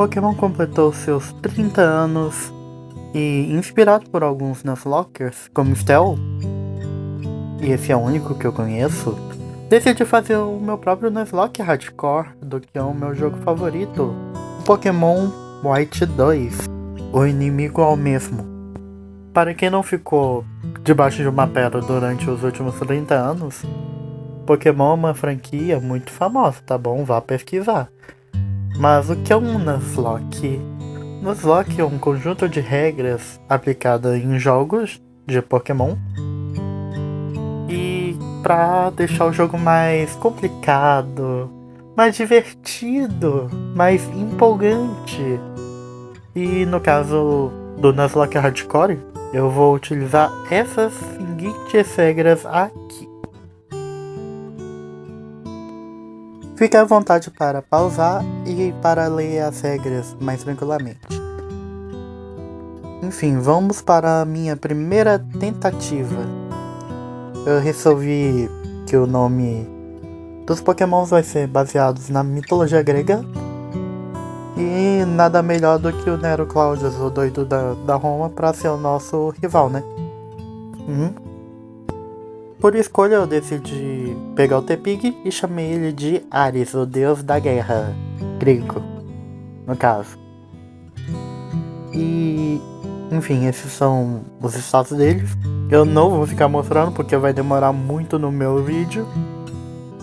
Pokémon completou seus 30 anos e, inspirado por alguns Nuzlockers, como Stell, e esse é o único que eu conheço, decidi fazer o meu próprio Nuzlocke Hardcore, do que é o meu jogo favorito, o Pokémon White 2, o inimigo é o mesmo. Para quem não ficou debaixo de uma pedra durante os últimos 30 anos, Pokémon é uma franquia muito famosa, tá bom? Vá pesquisar. Mas o que é um Nuzlocke? Nuzlocke é um conjunto de regras aplicada em jogos de Pokémon e para deixar o jogo mais complicado, mais divertido, mais empolgante. E no caso do Nuzlocke Hardcore, eu vou utilizar essas seguintes regras aqui. Fique à vontade para pausar e para ler as regras mais tranquilamente. Enfim, vamos para a minha primeira tentativa. Eu resolvi que o nome dos Pokémons vai ser baseado na mitologia grega. E nada melhor do que o Nero Claudius, o doido da Roma, para ser o nosso rival, né? Por escolha eu decidi pegar o Tepig e chamei ele de Ares, o deus da guerra grego, no caso. E, enfim, esses são os status deles. Eu não vou ficar mostrando porque vai demorar muito no meu vídeo.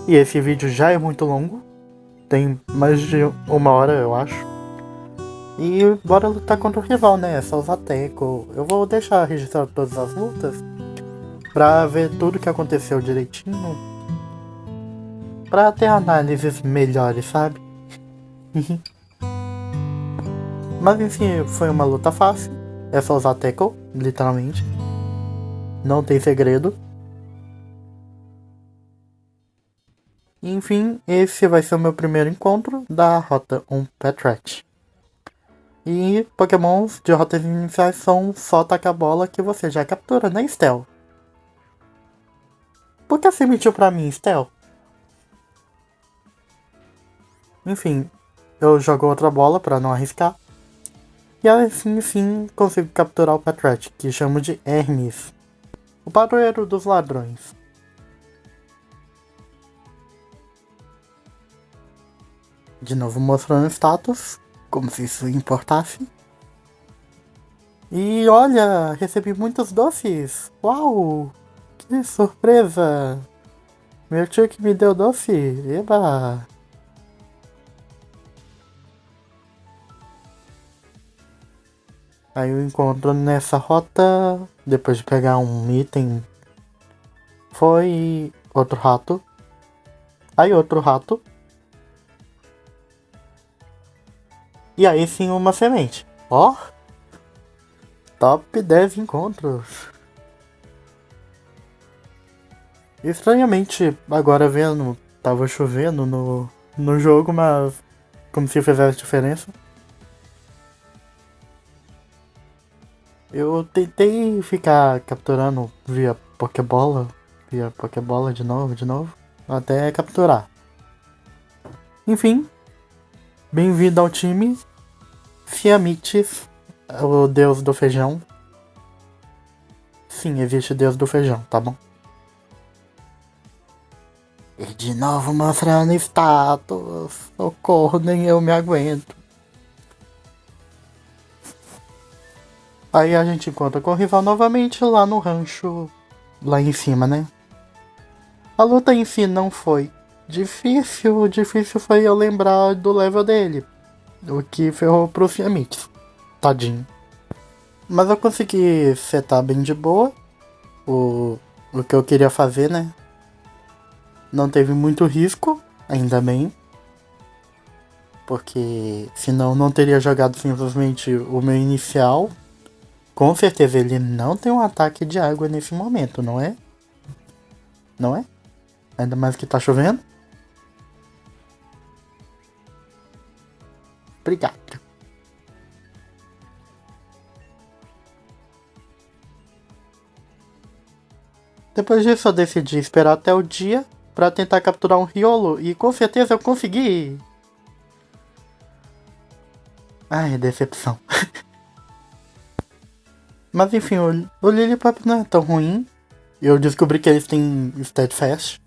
E esse vídeo já é muito longo. Tem mais de 1 hora, eu acho. E bora lutar contra o rival, né? É só usar Teco. Eu vou deixar registrado todas as lutas pra ver tudo que aconteceu direitinho. Pra ter análises melhores, sabe? Mas enfim, foi uma luta fácil. É só usar Teco, literalmente. Não tem segredo. Enfim, esse vai ser o meu primeiro encontro da Rota 1 Patrat. E Pokémons de rotas iniciais são só tacar a bola que você já captura, né, Stell? Por que você mentiu pra mim, Stell? Enfim, eu jogo outra bola pra não arriscar. E assim sim consigo capturar o Patrat, que chamo de Hermes, o padroeiro dos ladrões. De novo mostrando status, como se isso importasse. E olha, recebi muitos doces! Uau! Que surpresa! Meu tio que me deu doce! Eba! Aí eu encontro nessa rota, depois de pegar um item, foi outro rato. Aí outro rato. E aí sim uma semente. Ó! Top 10 encontros. Estranhamente, agora vendo, tava chovendo no jogo, mas como se fizesse diferença. Eu tentei ficar capturando via Pokébola de novo, até capturar. Enfim, bem-vindo ao time Fiamites, o deus do feijão. Sim, existe deus do feijão, tá bom? E de novo mostrando status. Socorro, nem eu me aguento. Aí a gente encontra com o rival novamente lá no rancho, lá em cima, né? A luta em si não foi difícil, o difícil foi eu lembrar do level dele, o que ferrou pro Fiamix, tadinho. Mas eu consegui setar bem de boa o que eu queria fazer, né? Não teve muito risco, ainda bem. Porque senão não teria jogado simplesmente o meu inicial. Com certeza ele não tem um ataque de água nesse momento, não é? Não é? Ainda mais que tá chovendo. Obrigado. Depois disso eu decidi esperar até o dia pra tentar capturar um Riolo e com certeza eu consegui. Ai, decepção. Mas enfim, o Lillipup não é tão ruim. Eu descobri que eles têm Steadfast,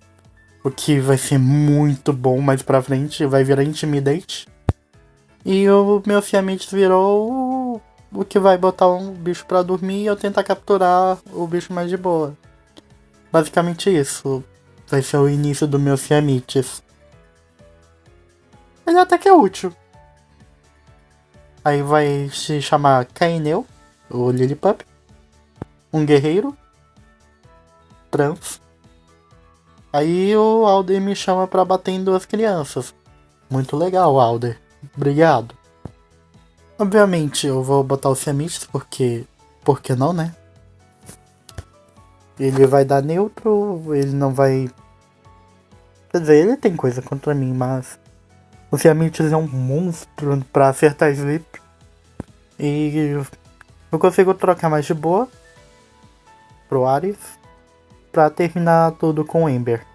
o que vai ser muito bom mais pra frente, vai virar Intimidate. E o meu Siamese virou o que vai botar um bicho pra dormir e eu tentar capturar o bicho mais de boa. Basicamente isso vai ser o início do meu Siamese. Ele até que é útil. Aí vai se chamar Kaineu, o Lillipup, um guerreiro trans. Aí o Alder me chama pra bater em duas crianças. Muito legal, Alder. Obrigado. Obviamente eu vou botar o Siamese porque... Por que não, né? Ele vai dar neutro, ele não vai... Quer dizer, ele tem coisa contra mim, mas... O Siamese é um monstro pra acertar sleep. E... Eu consigo trocar mais de boa pro Ares pra terminar tudo com Ember.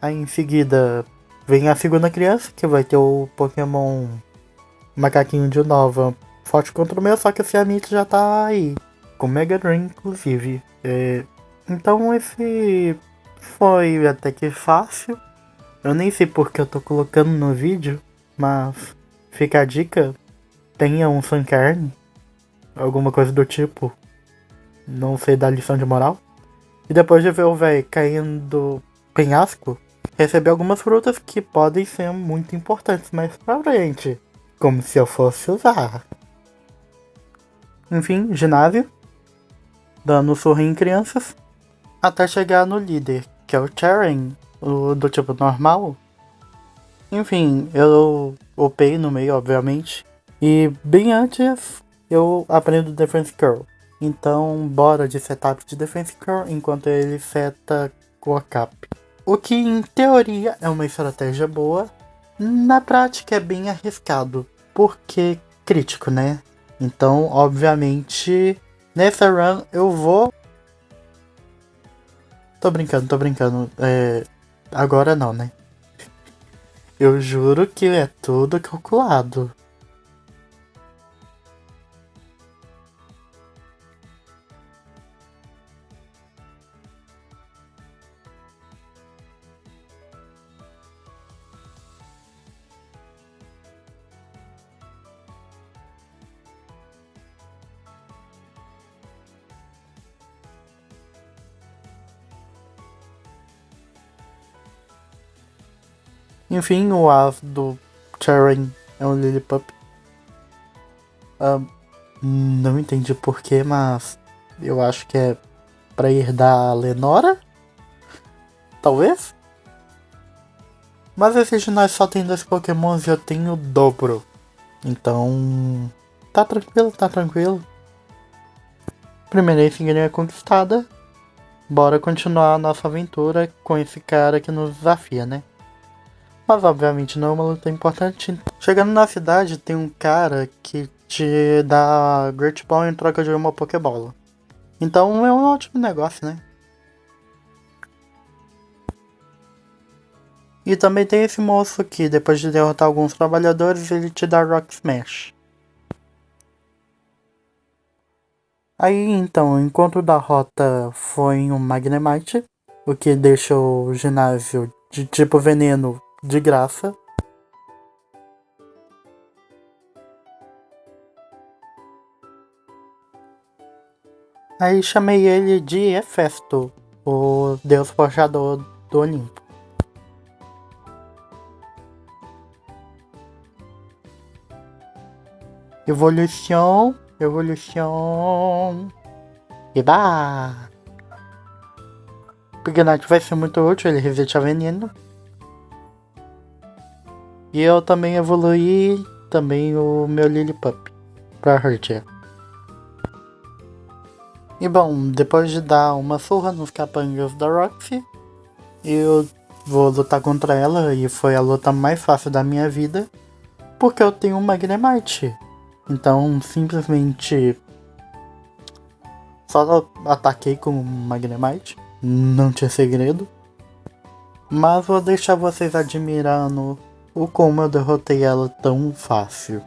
Aí em seguida vem a segunda criança, que vai ter o Pokémon Macaquinho de Nova forte contra o meu, só que o Siamese já tá aí, com Mega Drain inclusive. Então esse foi até que fácil. Eu nem sei porque eu tô colocando no vídeo, mas fica a dica, tenha um Sancarne, alguma coisa do tipo, não sei dar lição de moral. E depois de ver o velho caindo do penhasco, receber algumas frutas que podem ser muito importantes mais pra frente. Como se eu fosse usar. Enfim, ginásio. Dando sorrinho em crianças. Até chegar no líder, que é o Cheren, o do tipo normal. Enfim, eu upei no meio, obviamente. E bem antes, eu aprendo Defense Curl. Então, bora de setup de Defense Curl, enquanto ele seta Core Cap. O que, em teoria, é uma estratégia boa. Na prática, é bem arriscado. Porque crítico, né? Então, obviamente, nessa run eu vou... Tô brincando. Agora não, né? Eu juro que é tudo calculado. Enfim, o as do Cheren é um Lillipup. Não entendi porquê, mas eu acho que é pra herdar a Lenora? Talvez? Mas esse ginásio só tem 2 pokémons e eu tenho o dobro. Então... Tá tranquilo. Primeira insignia conquistada. Bora continuar a nossa aventura com esse cara que nos desafia, né? Mas obviamente não é uma luta importante. Chegando na cidade tem um cara que te dá Great Ball em troca de uma Pokébola. Então é um ótimo negócio, né? E também tem esse moço que depois de derrotar alguns trabalhadores ele te dá Rock Smash. Aí então, o encontro da rota foi um Magnemite, o que deixa o ginásio de tipo veneno de graça. Aí chamei ele de Hefesto, o deus forjador do Olimpo. Evolução. Eba! Pignite vai ser muito útil, ele resiste a veneno. E eu também evoluí também o meu Lillipup pra Hertia. E bom, depois de dar uma surra nos capangas da Roxy, eu vou lutar contra ela e foi a luta mais fácil da minha vida, porque eu tenho um Magnemite. Então simplesmente só ataquei com o Magnemite, não tinha segredo. Mas vou deixar vocês admirando o como eu derrotei ela tão fácil.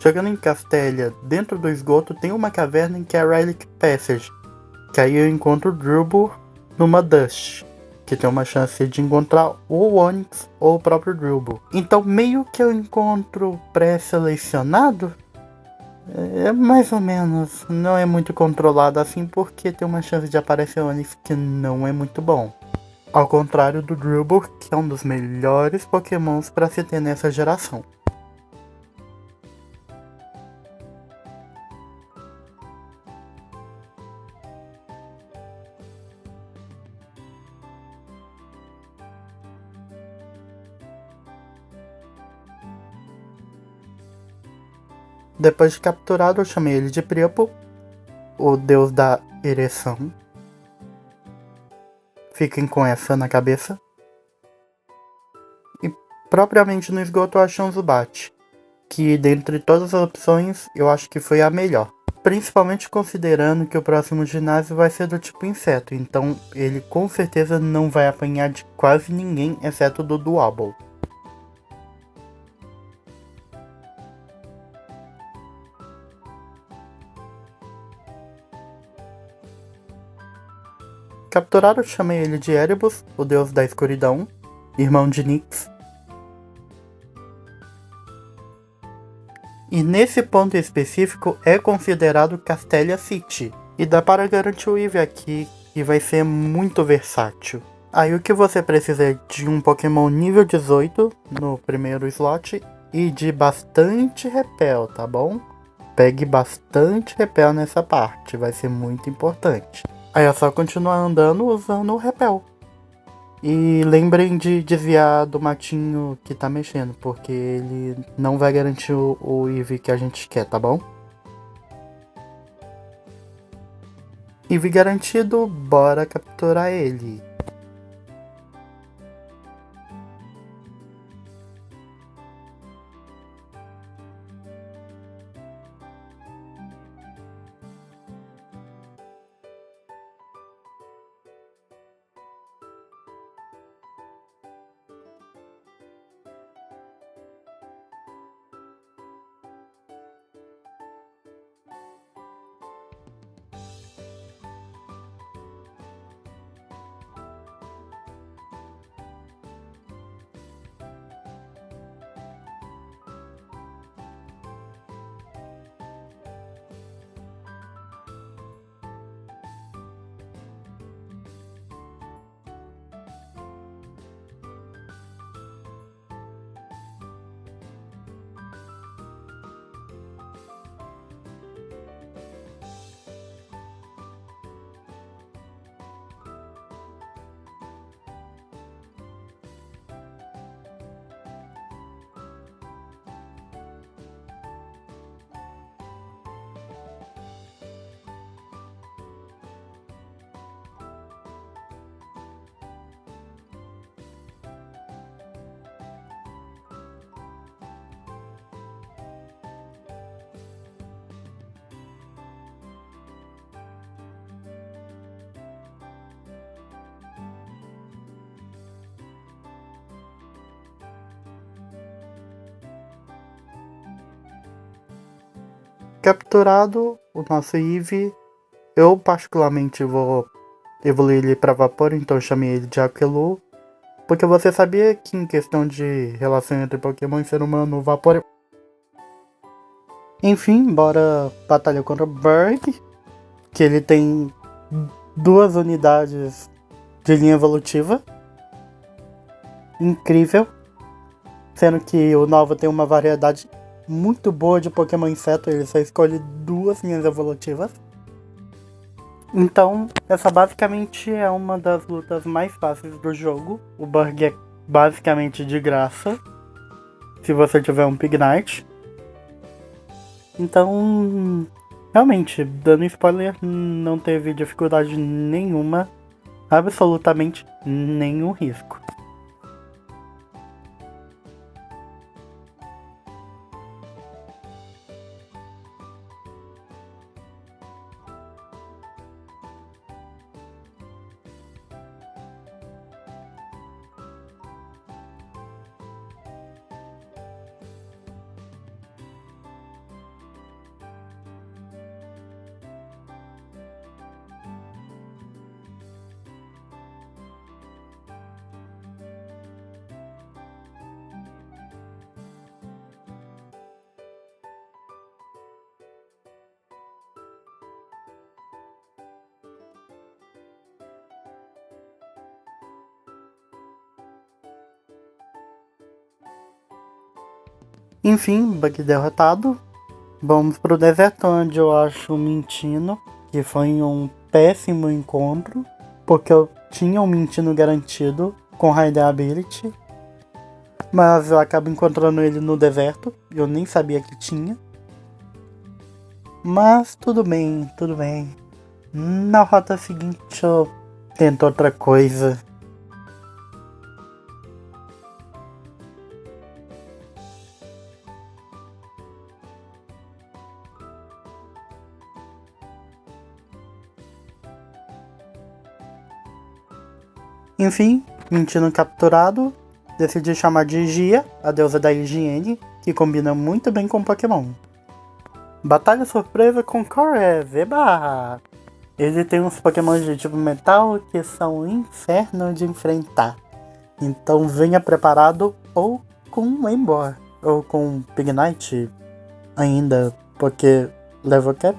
Chegando em Castelia, dentro do esgoto tem uma caverna em que é a Relic Passage, que aí eu encontro o Drubur numa Dust, que tem uma chance de encontrar ou o Onix ou o próprio Drubur. Então meio que eu encontro pré-selecionado, é mais ou menos, não é muito controlado assim porque tem uma chance de aparecer Onix que não é muito bom. Ao contrário do Drubur, que é um dos melhores pokémons para se ter nessa geração. Depois de capturado, eu chamei ele de Priapo, o deus da ereção. Fiquem com essa na cabeça. E propriamente no esgoto eu achei um Zubat, que dentre todas as opções eu acho que foi a melhor. Principalmente considerando que o próximo ginásio vai ser do tipo inseto, então ele com certeza não vai apanhar de quase ninguém, exceto do Double. Capturado, eu chamei ele de Erebus, o deus da escuridão, irmão de Nyx. E nesse ponto específico é considerado Castelia City. E dá para garantir o Eevee aqui, que vai ser muito versátil. Aí o que você precisa é de um Pokémon nível 18 no primeiro slot e de bastante repel, tá bom? Pegue bastante repel nessa parte, vai ser muito importante. Aí é só continuar andando usando o repel. E lembrem de desviar do matinho que tá mexendo, porque ele não vai garantir o Eevee que a gente quer, tá bom? Eevee garantido, bora capturar ele. Capturado o nosso Eevee, eu particularmente vou evoluir ele para Vapor, então eu chamei ele de Aquelu, Porque você sabia que em questão de relação entre Pokémon e ser humano, o Vaporeon... Enfim, bora batalha contra o Berg, que ele tem 2 unidades de linha evolutiva. Incrível. Sendo que o Nova tem uma variedade muito boa de Pokémon inseto, ele só escolhe 2 linhas evolutivas. Então, essa basicamente é uma das lutas mais fáceis do jogo. O Berg é basicamente de graça, se você tiver um Pignite. Então, realmente, dando spoiler, não teve dificuldade nenhuma, absolutamente nenhum risco. Enfim, Bug derrotado. Vamos pro deserto, onde eu acho o Mintino, que foi um péssimo encontro, porque eu tinha um Mintino garantido com Hide Ability, mas eu acabo encontrando ele no deserto, eu nem sabia que tinha. Mas tudo bem, tudo bem. Na rota seguinte eu tento outra coisa. Enfim, Mintino capturado, decidi chamar de Gia, a deusa da higiene, que combina muito bem com Pokémon. Batalha surpresa com Korev, eba! Ele tem uns Pokémon de tipo metal que são um inferno de enfrentar. Então venha preparado ou com Emboar, ou com Pignite ainda, porque level cap.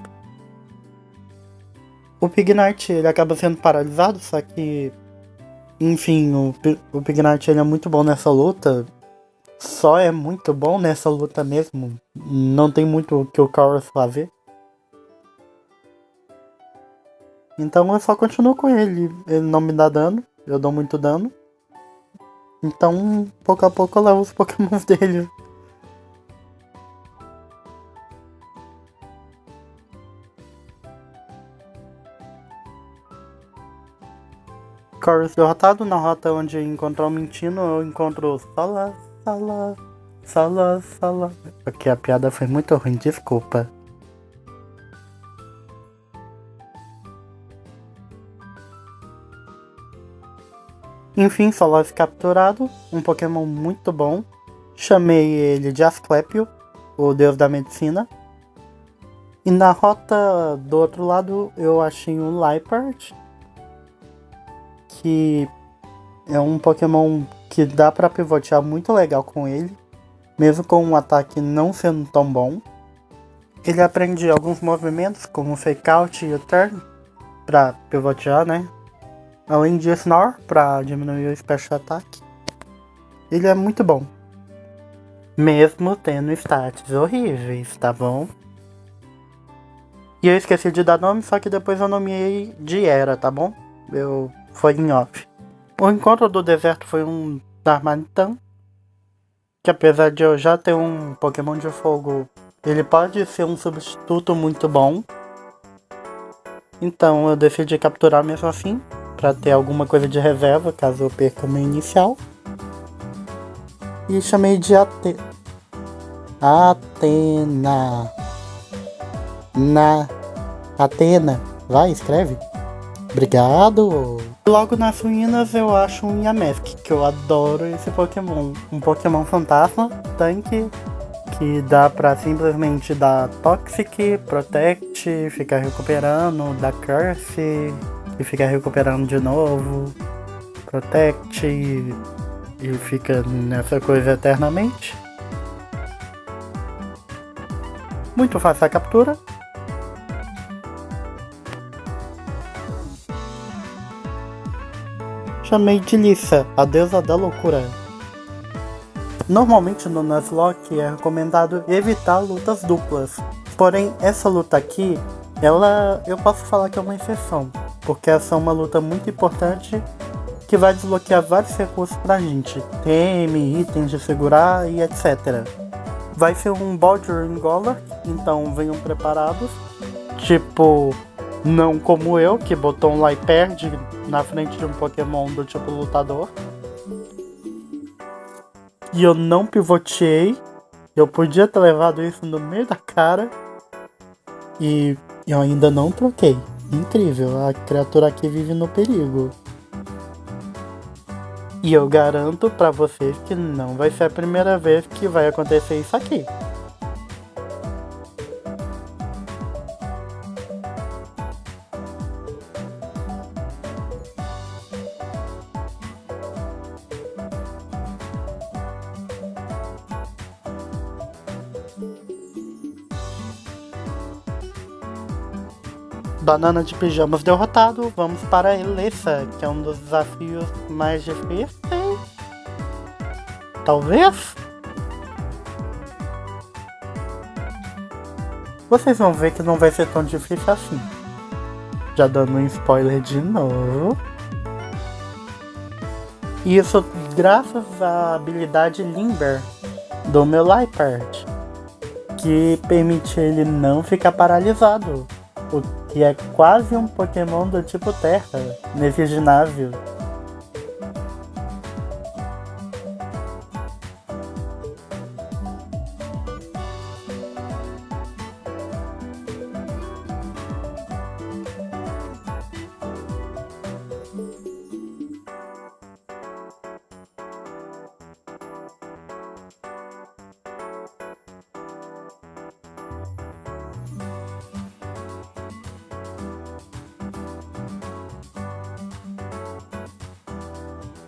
O Pignite ele acaba sendo paralisado, só que... Enfim, o Pignite ele é muito bom nessa luta. Só é muito bom nessa luta mesmo. Não tem muito o que o Chorus fazer. Então eu só continuo com ele. Ele não me dá dano. Eu dou muito dano. Então, pouco a pouco eu levo os Pokémons dele. Chorus derrotado. Na rota onde encontrou o Mintino, eu encontro Sala. Porque a piada foi muito ruim, desculpa. Enfim, Salas capturado, um Pokémon muito bom. Chamei ele de Asclepio, o deus da medicina. E na rota do outro lado eu achei um Liepard, que é um Pokémon que dá pra pivotear muito legal com ele, mesmo com um ataque não sendo tão bom. Ele aprende alguns movimentos, como o Fake Out e o Turn, pra pivotear, né? Além de Snore, pra diminuir o Special Attack. Ele é muito bom. Mesmo tendo stats horríveis, tá bom? E eu esqueci de dar nome, só que depois eu nomeei de Era, tá bom? Foi em off. O encontro do deserto foi um Darmanitan, que apesar de eu já ter um Pokémon de fogo, ele pode ser um substituto muito bom. Então eu decidi capturar mesmo assim, pra ter alguma coisa de reserva, caso eu perca o meu inicial. E chamei de Atena. Atena. Vai, escreve. Obrigado. Logo nas ruínas eu acho um Yamask, que eu adoro esse Pokémon. Um Pokémon fantasma, tanque, que dá pra simplesmente dar Toxic, Protect, ficar recuperando, dar Curse, e ficar recuperando de novo, Protect, e fica nessa coisa eternamente. Muito fácil a captura. Chamei de Lissa, a deusa da loucura. Normalmente no Nuzlocke é recomendado evitar lutas duplas. Porém, essa luta aqui, eu posso falar que é uma exceção. Porque essa é uma luta muito importante que vai desbloquear vários recursos pra gente. TM, itens de segurar e etc. Vai ser um Baldur Golurk, então venham preparados. Tipo, não como eu, que botou um Liepard na frente de um Pokémon do tipo lutador. E eu não pivoteei. Eu podia ter levado isso no meio da cara. E eu ainda não troquei. Incrível, a criatura aqui vive no perigo. E eu garanto pra vocês que não vai ser a primeira vez que vai acontecer isso aqui. Banana de pijamas derrotado, vamos para a Elessa, que é um dos desafios mais difíceis. Talvez? Vocês vão ver que não vai ser tão difícil assim. Já dando um spoiler de novo. Isso graças à habilidade Limber do meu Liepard, que permite ele não ficar paralisado. O que é quase um Pokémon do tipo Terra nesse ginásio.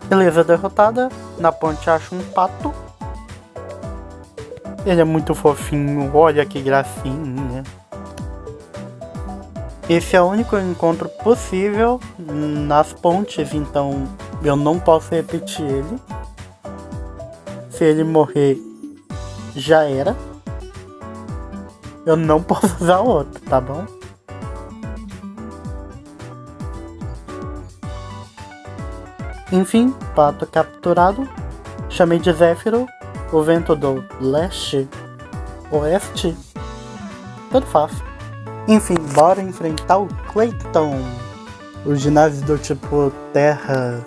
Beleza, derrotada. Na ponte acho um pato. Ele é muito fofinho, olha que gracinha. Esse é o único encontro possível nas pontes, então eu não posso repetir ele. Se ele morrer, já era. Eu não posso usar outro, tá bom? Enfim, pato capturado. Chamei de Zéfiro, o vento do leste, oeste. Tudo fácil. Enfim, bora enfrentar o Clayton. O ginásio do tipo Terra.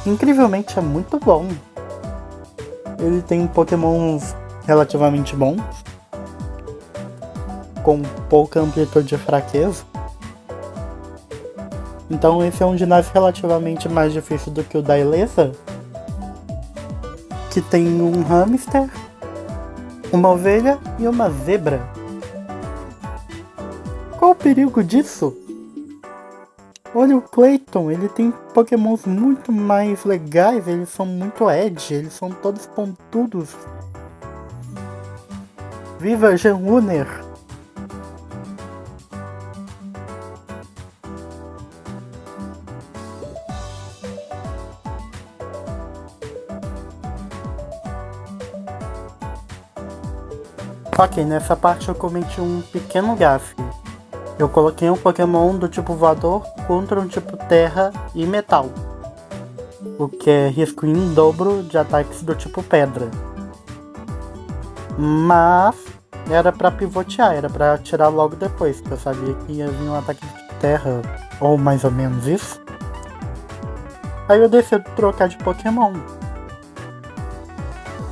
Incrivelmente é muito bom. Ele tem pokémons relativamente bons, com pouca amplitude de fraqueza. Então esse é um ginásio relativamente mais difícil do que o da Elessa, que tem um hamster, uma ovelha e uma zebra. Qual o perigo disso? Olha o Clayton, ele tem pokémons muito mais legais, eles são muito edge, eles são todos pontudos. Viva Jean-Uner! Ok, nessa parte eu cometi um pequeno gafe. Eu coloquei um Pokémon do tipo voador contra um tipo terra e metal, o que é risco em dobro de ataques do tipo pedra. Mas era pra pivotear, era pra atirar logo depois, porque eu sabia que ia vir um ataque de tipo terra, ou mais ou menos isso. Aí eu decido trocar de Pokémon.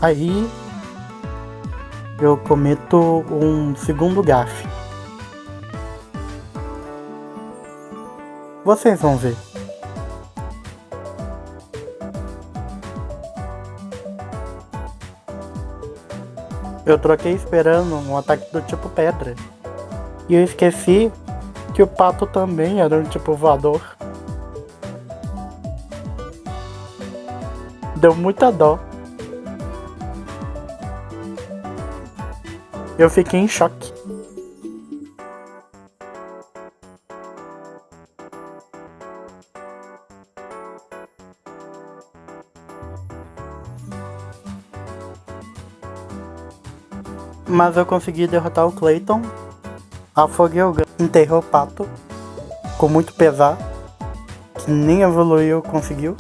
Aí eu cometo um segundo gafe. Vocês vão ver. Eu troquei esperando um ataque do tipo pedra. E eu esqueci que o pato também era um tipo voador. Deu muita dó. Eu fiquei em choque. Mas eu consegui derrotar o Clayton. Afoguei o enterrei o pato com muito pesar, que nem evoluiu, conseguiu.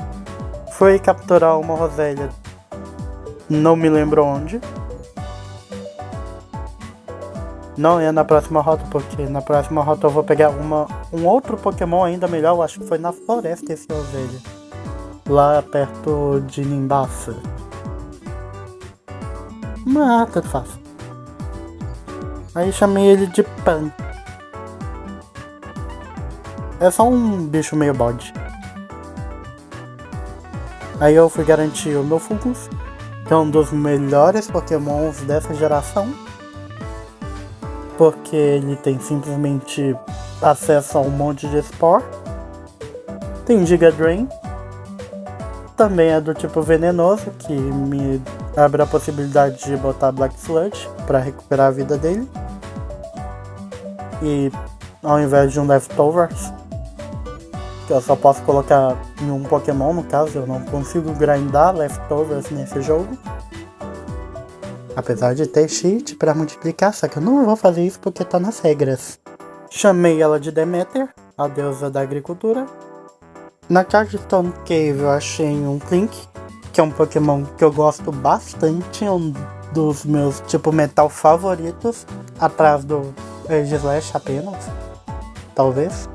Foi capturar uma Rosélia, não me lembro onde. Não é na próxima rota, porque na próxima rota eu vou pegar um outro Pokémon ainda melhor. Eu acho que foi na floresta esse Rosélia, lá perto de Nimbasa. Mas tudo fácil. Aí chamei ele de Pan. É só um bicho meio bode. Aí eu fui garantir o meu Fulgus, que é um dos melhores Pokémons dessa geração, porque ele tem simplesmente acesso a um monte de Spore. Tem Giga Drain. Também é do tipo venenoso, que me abre a possibilidade de botar Black Sludge para recuperar a vida dele. E ao invés de um Leftovers, que eu só posso colocar em um Pokémon, no caso, eu não consigo grindar Leftovers nesse jogo. Apesar de ter cheat para multiplicar, só que eu não vou fazer isso porque tá nas regras. Chamei ela de Demeter, a deusa da agricultura. Na Chargestone Cave eu achei um Klink, que é um Pokémon que eu gosto bastante, é um dos meus tipo metal favoritos, atrás do Aegislash apenas, talvez.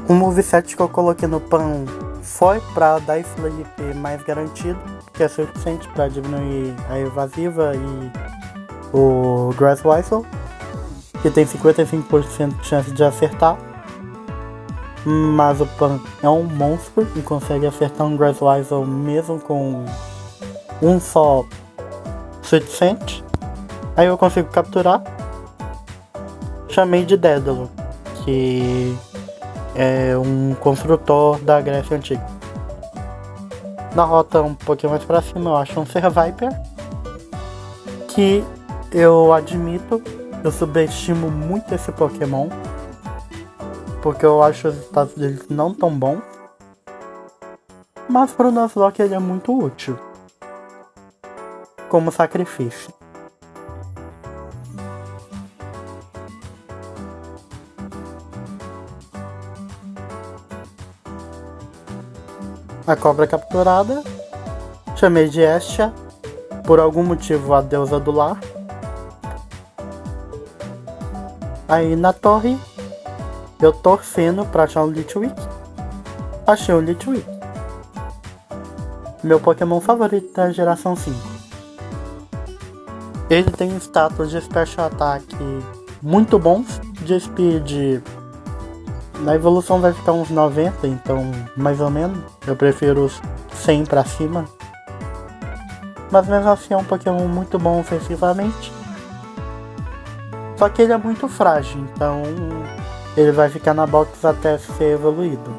O moveset que eu coloquei no Pan foi para dar flip mais garantido, que é suficiente para diminuir a evasiva e o Grass Whistle, que tem 55% de chance de acertar. Mas o Pan é um monstro e consegue acertar um Grass Whistle mesmo com um só suficiente. Aí eu consigo capturar. Chamei de Dédalo, que é um construtor da Grécia Antiga. Na rota um pouquinho mais pra cima eu acho um Serviper, que eu admito, eu subestimo muito esse Pokémon, porque eu acho os status dele não tão bons, mas pro Nuzlocke ele é muito útil como sacrifício. A cobra capturada, chamei de Estia, por algum motivo a deusa do lar. Aí na torre, eu torcendo pra achar um Litwick, achei um Litwick. Meu Pokémon favorito da geração 5. Ele tem status de Special Attack muito bons, de Speed na evolução vai ficar uns 90, então mais ou menos. Eu prefiro os 100 pra cima. Mas mesmo assim é um Pokémon muito bom ofensivamente. Só que ele é muito frágil, então ele vai ficar na box até ser evoluído.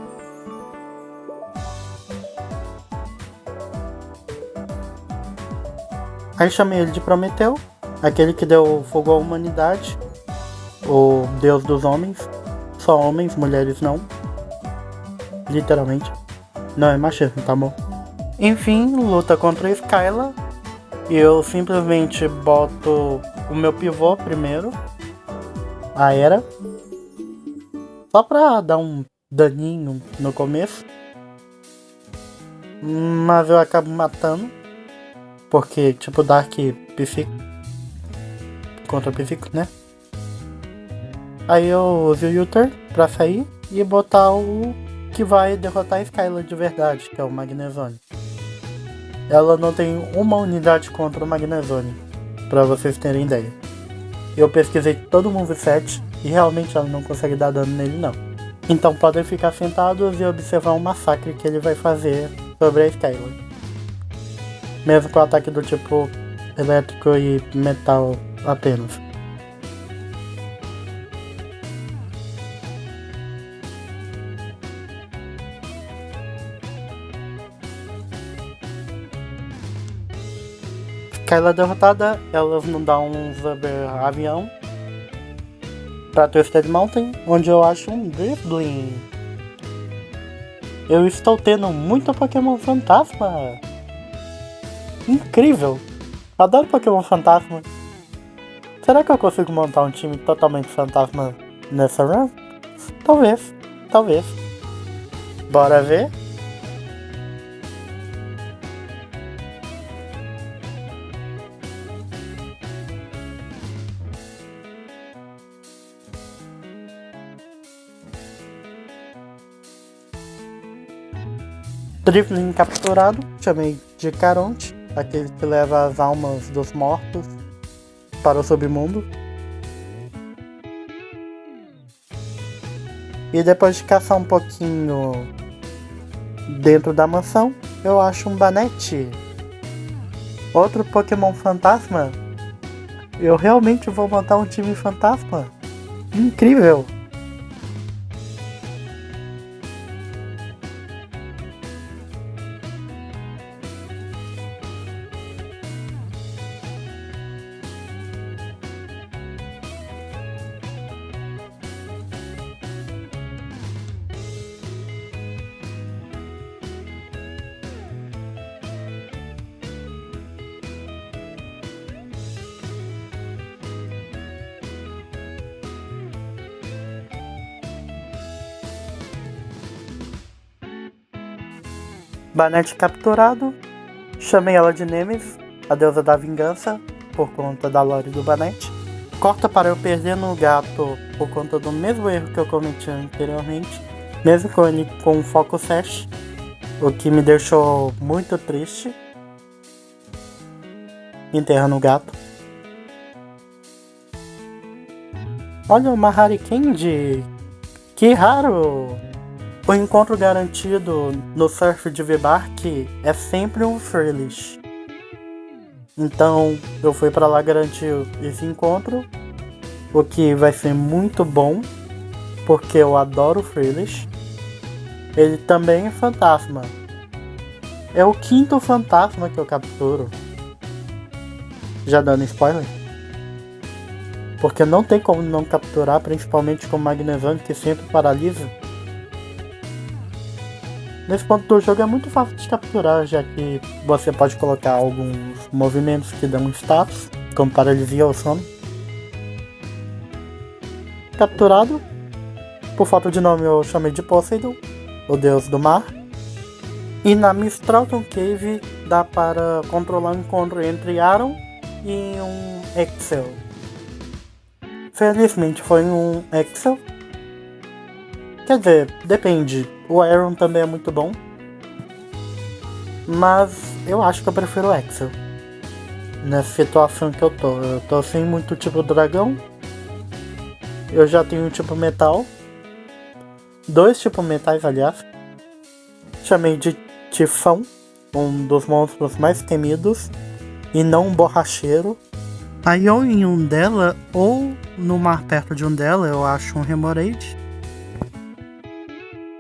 Aí chamei ele de Prometeu, aquele que deu fogo à humanidade, o deus dos homens. Só homens, mulheres não. Literalmente. Não é machismo, tá bom? Enfim, luta contra a Skyla. Eu simplesmente boto o meu pivô primeiro. A Era. Só pra dar um daninho no começo. Mas eu acabo matando. Porque, tipo, Dark Psíquico. Contra Psíquico, né? Aí eu uso o U-Turn pra sair e botar o que vai derrotar a Skyla de verdade, que é o Magnezone. Ela não tem uma unidade contra o Magnezone, pra vocês terem ideia. Eu pesquisei todo o moveset e realmente ela não consegue dar dano nele não. Então podem ficar sentados e observar um massacre que ele vai fazer sobre a Skylar. Mesmo com o ataque do tipo elétrico e metal apenas. Skylar derrotada, elas não dão um Zuber avião pra Twisted Mountain, onde eu acho um Drifblim. Eu estou tendo muito Pokémon Fantasma. Incrível! Adoro Pokémon Fantasma. Será que eu consigo montar um time totalmente fantasma nessa run? Talvez. Bora ver? Drifblim capturado, chamei de Caronte, aquele que leva as almas dos mortos para o submundo. E depois de caçar um pouquinho dentro da mansão, eu acho um Banette. Outro Pokémon fantasma. Eu realmente vou montar um time fantasma. Incrível! Banette capturado, chamei ela de Nemesis, a deusa da vingança, por conta da lore do Banette. Corta para eu perder no gato por conta do mesmo erro que eu cometi anteriormente, mesmo com ele com foco Sash, o que me deixou muito triste. Enterrando o gato. Olha uma Harikandi! Que raro! O encontro garantido no surf de V-Bark é sempre um Frillish. Então eu fui pra lá garantir esse encontro, o que vai ser muito bom, porque eu adoro o Frillish. Ele também é fantasma. É o 5º fantasma que eu capturo. Já dando spoiler. Porque não tem como não capturar, principalmente com o Magnezone, que sempre paralisa. Nesse ponto do jogo é muito fácil de capturar, já que você pode colocar alguns movimentos que dão status, como paralisia ou sono. Capturado. Por falta de nome eu chamei de Poseidon, o deus do mar. E na Mistralton Cave dá para controlar um encontro entre Aron e um Excel. Felizmente foi um Excel. Quer dizer, depende. O Aron também é muito bom. Mas eu acho que eu prefiro o Excel. Nessa situação que eu tô. Eu tô sem muito tipo dragão. Eu já tenho um tipo metal. 2 tipos metais, aliás. Chamei de Tifão, um dos monstros mais temidos. E não um borracheiro. Aí ou em um dela, ou no mar perto de um dela, eu acho um Remoraid.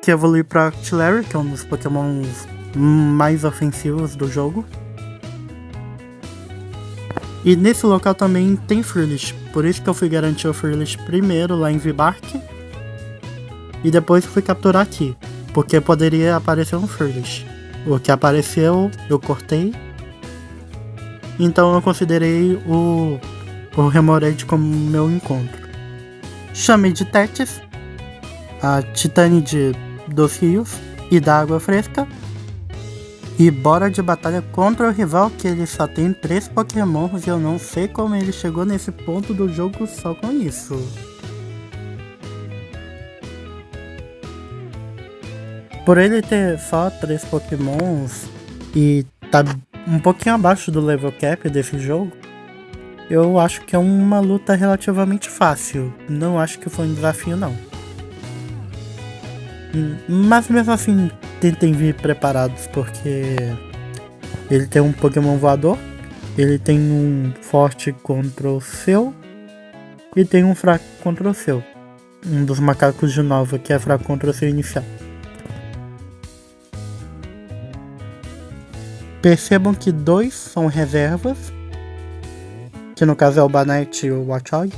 Que evolui para Octillery, que é um dos pokémons mais ofensivos do jogo. E nesse local também tem Frillish, por isso que eu fui garantir o Frillish primeiro lá em V-Bark. E depois fui capturar aqui, porque poderia aparecer um Frillish. O que apareceu, eu cortei. Então eu considerei o Remoraid como meu encontro. Chamei de Tétis, a Titânide dos rios e da água fresca. E bora de batalha contra o rival, que ele só tem 3 pokémons e eu não sei como ele chegou nesse ponto do jogo só com isso. Por ele ter só 3 pokémons e tá um pouquinho abaixo do level cap desse jogo, eu acho que é uma luta relativamente fácil. Não acho que foi um desafio não. Mas mesmo assim, tentem vir preparados, porque ele tem um Pokémon voador, ele tem um forte contra o seu e tem um fraco contra o seu. Um dos macacos de nova que é fraco contra o seu inicial. Percebam que 2 são reservas, que no caso é o Banette e o Watchog,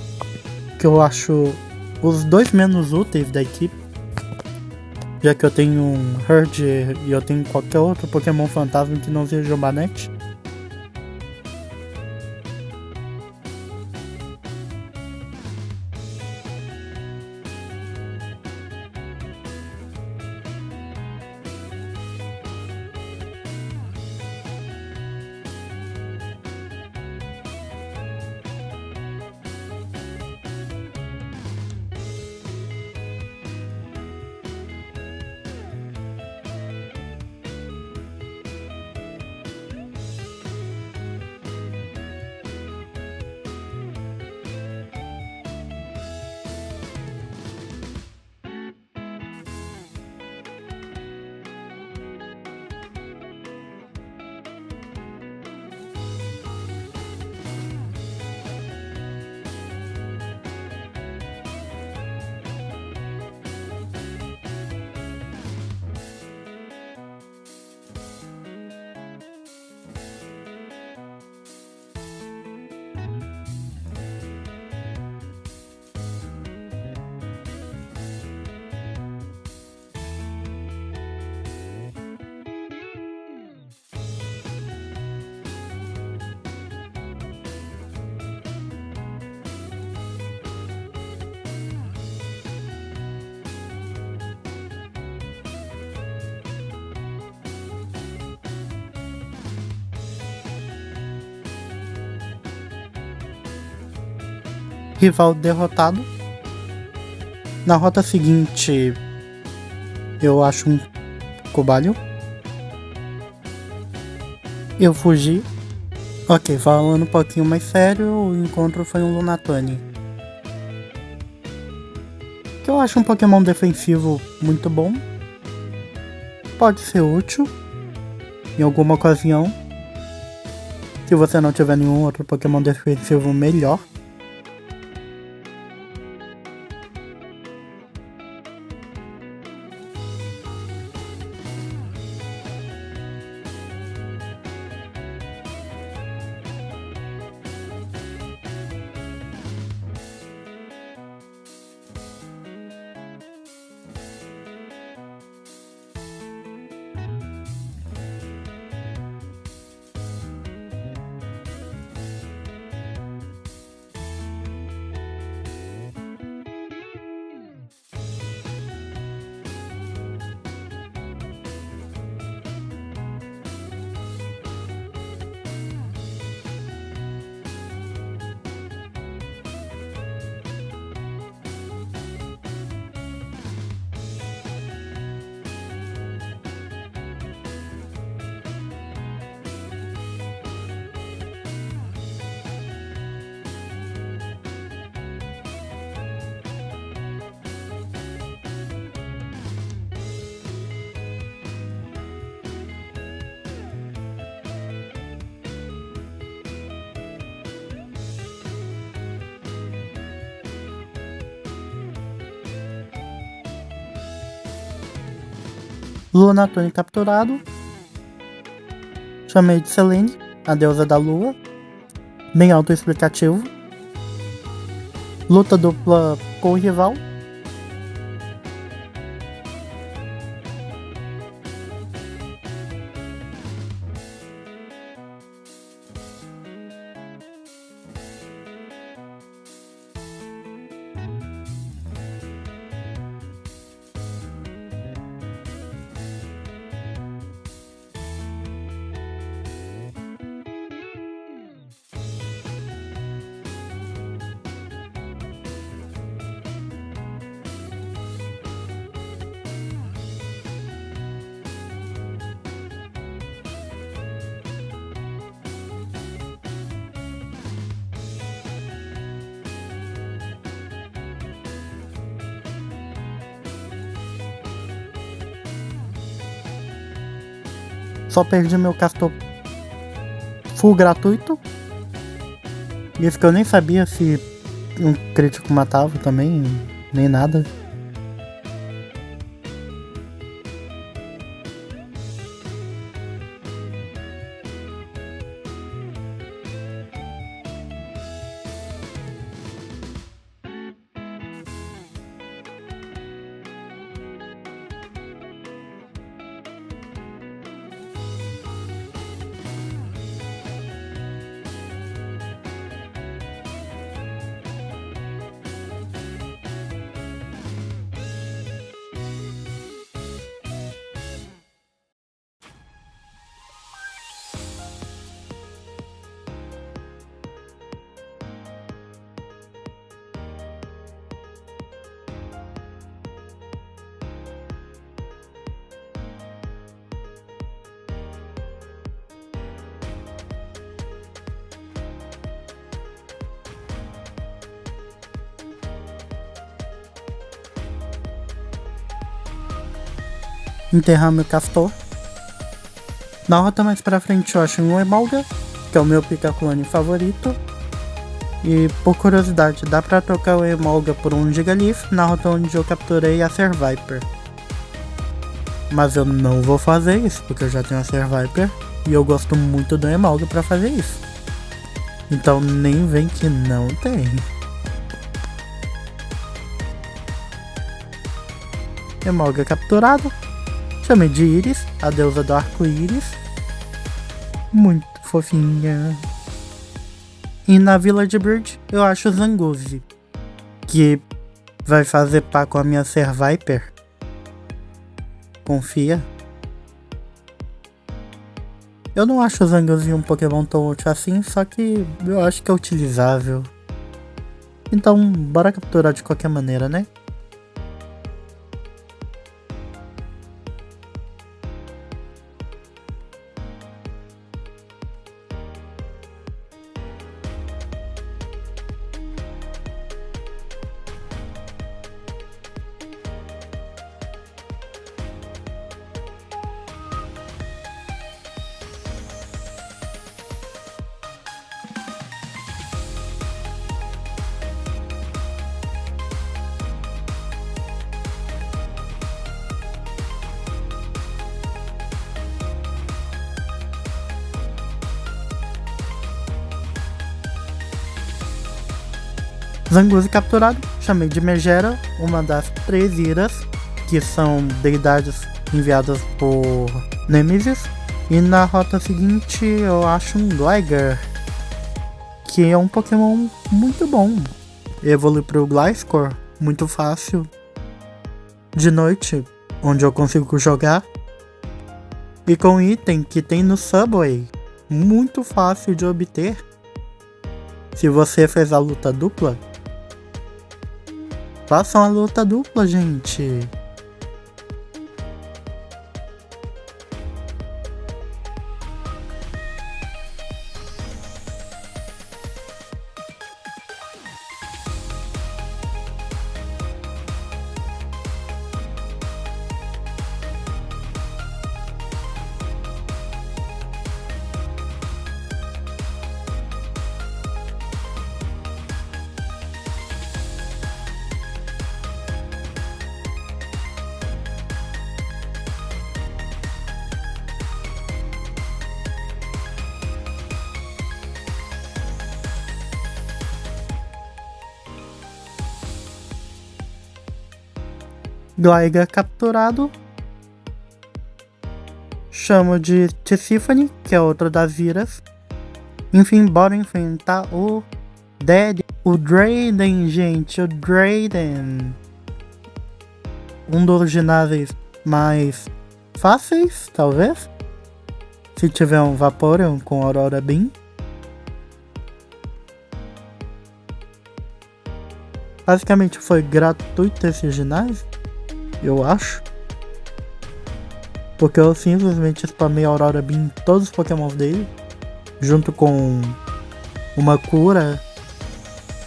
que eu acho os 2 menos úteis da equipe, já que eu tenho um Herdier e eu tenho qualquer outro Pokémon fantasma que não seja o Banette. Rival derrotado. Na rota seguinte, eu acho um Cobalion. Eu fugi. Ok, falando um pouquinho mais sério, o encontro foi um Lunatone, que eu acho um Pokémon defensivo muito bom. Pode ser útil em alguma ocasião, se você não tiver nenhum outro Pokémon defensivo melhor. Lunatone capturado. Chamei de Selene, a deusa da lua. Bem autoexplicativo. Luta dupla com o rival. Só perdi meu castor full gratuito. Isso que eu nem sabia se um crítico matava também, nem nada. Enterrar meu castor. Na rota mais pra frente eu acho um Emolga, que é o meu pica-clone favorito. E por curiosidade, dá pra trocar o Emolga por um Gigalith na rota onde eu capturei a Serviper. Mas eu não vou fazer isso, porque eu já tenho a Serviper e eu gosto muito do Emolga pra fazer isso. Então nem vem que não tem. Emolga capturado. Chamei de Iris, a deusa do arco-íris. Muito fofinha. E na Village Bird eu acho o Zangoose, que vai fazer par com a minha Serviper. Confia. Eu não acho o Zangoose um Pokémon tão útil assim, só que eu acho que é utilizável. Então bora capturar de qualquer maneira, né? Zangoose capturado, chamei de Megera, uma das 3 Iras, que são deidades enviadas por Nemesis. E na rota seguinte eu acho um Gligar, que é um Pokémon muito bom. Evolui para o Gliscor, muito fácil. De noite, onde eu consigo jogar. E com item que tem no Subway, muito fácil de obter. Se você fez a luta dupla, façam a luta dupla, gente. Gligar capturado. Chamo de Tisiphone, que é outra das Iras. Enfim, bora enfrentar o Drayden, gente, o Drayden. Um dos ginásios mais fáceis, talvez. Se tiver um Vaporeon com Aurora Beam. Basicamente foi gratuito esse ginásio, eu acho. Porque eu simplesmente spamei a Aurora Beam em todos os Pokémon dele, junto com uma cura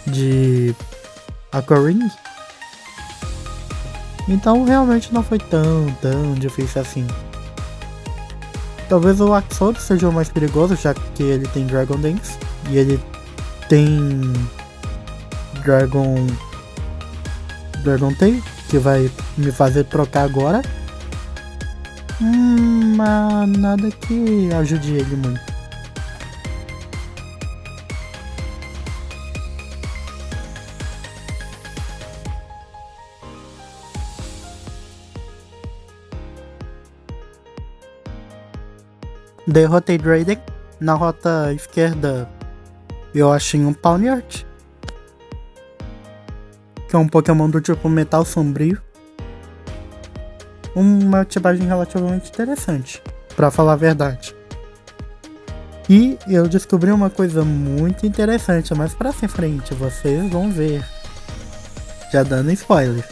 de Aquaring. Então realmente não foi tão difícil assim. Talvez o Axolotl seja o mais perigoso, já que ele tem Dragon Dance e ele tem Dragon Tail, que vai me fazer trocar agora. Mas nada que ajude ele muito. Derrotei Drayden. Na rota esquerda eu achei um Pawniard, que é um Pokémon do tipo Metal Sombrio. Uma ativagem relativamente interessante, pra falar a verdade. E eu descobri uma coisa muito interessante, mas pra frente vocês vão ver. Já dando spoiler.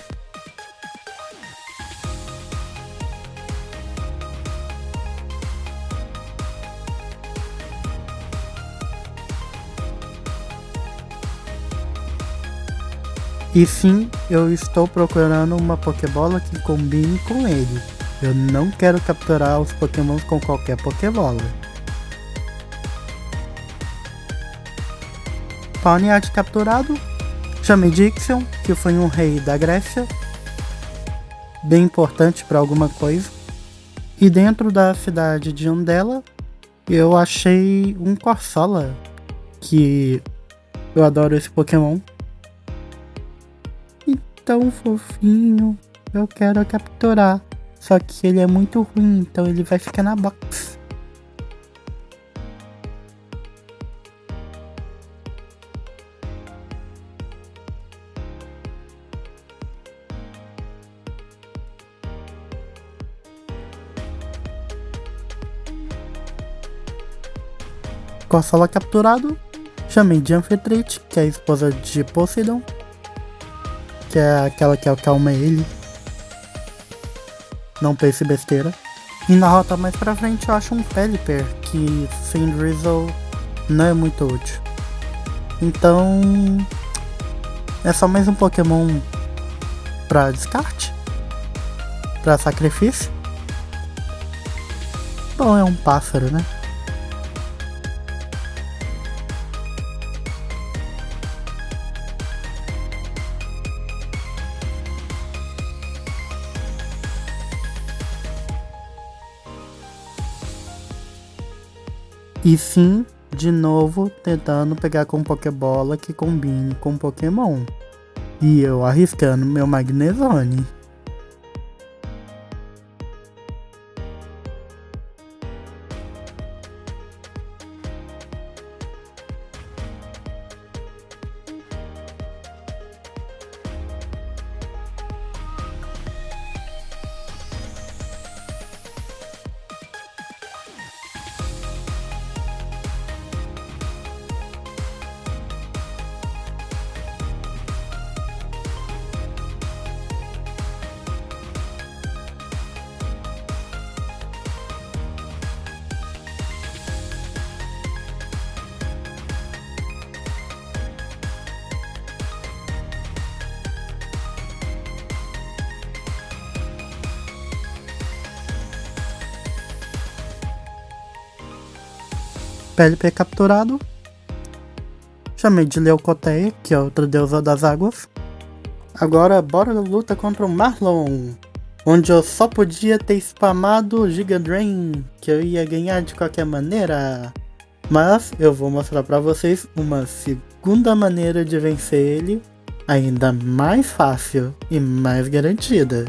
E sim, eu estou procurando uma Pokébola que combine com ele. Eu não quero capturar os Pokémons com qualquer Pokébola. Pawniard capturado. Chamei de Ixion, que foi um rei da Grécia. Bem importante para alguma coisa. E dentro da cidade de Undella, eu achei um Corsola, que eu adoro esse Pokémon. Tão fofinho, eu quero capturar, só que ele é muito ruim, então ele vai ficar na box. Corsola capturado, chamei de Amphitrite, que é a esposa de Poseidon, que é aquela que acalma ele. Não pense besteira. E na rota mais pra frente eu acho um Pelipper, que sem Drizzle não é muito útil. Então é só mais um Pokémon pra descarte, pra sacrifício. Bom, é um pássaro, né? E sim, de novo, tentando pegar com Pokébola que combine com Pokémon. E eu arriscando meu Magnezone. Pelipper capturado. Chamei de Leucoteia, que é outra deusa das águas. Agora bora na luta contra o Marlon, onde eu só podia ter spamado o Giga Drain, que eu ia ganhar de qualquer maneira. Mas eu vou mostrar pra vocês uma segunda maneira de vencer ele, ainda mais fácil e mais garantida.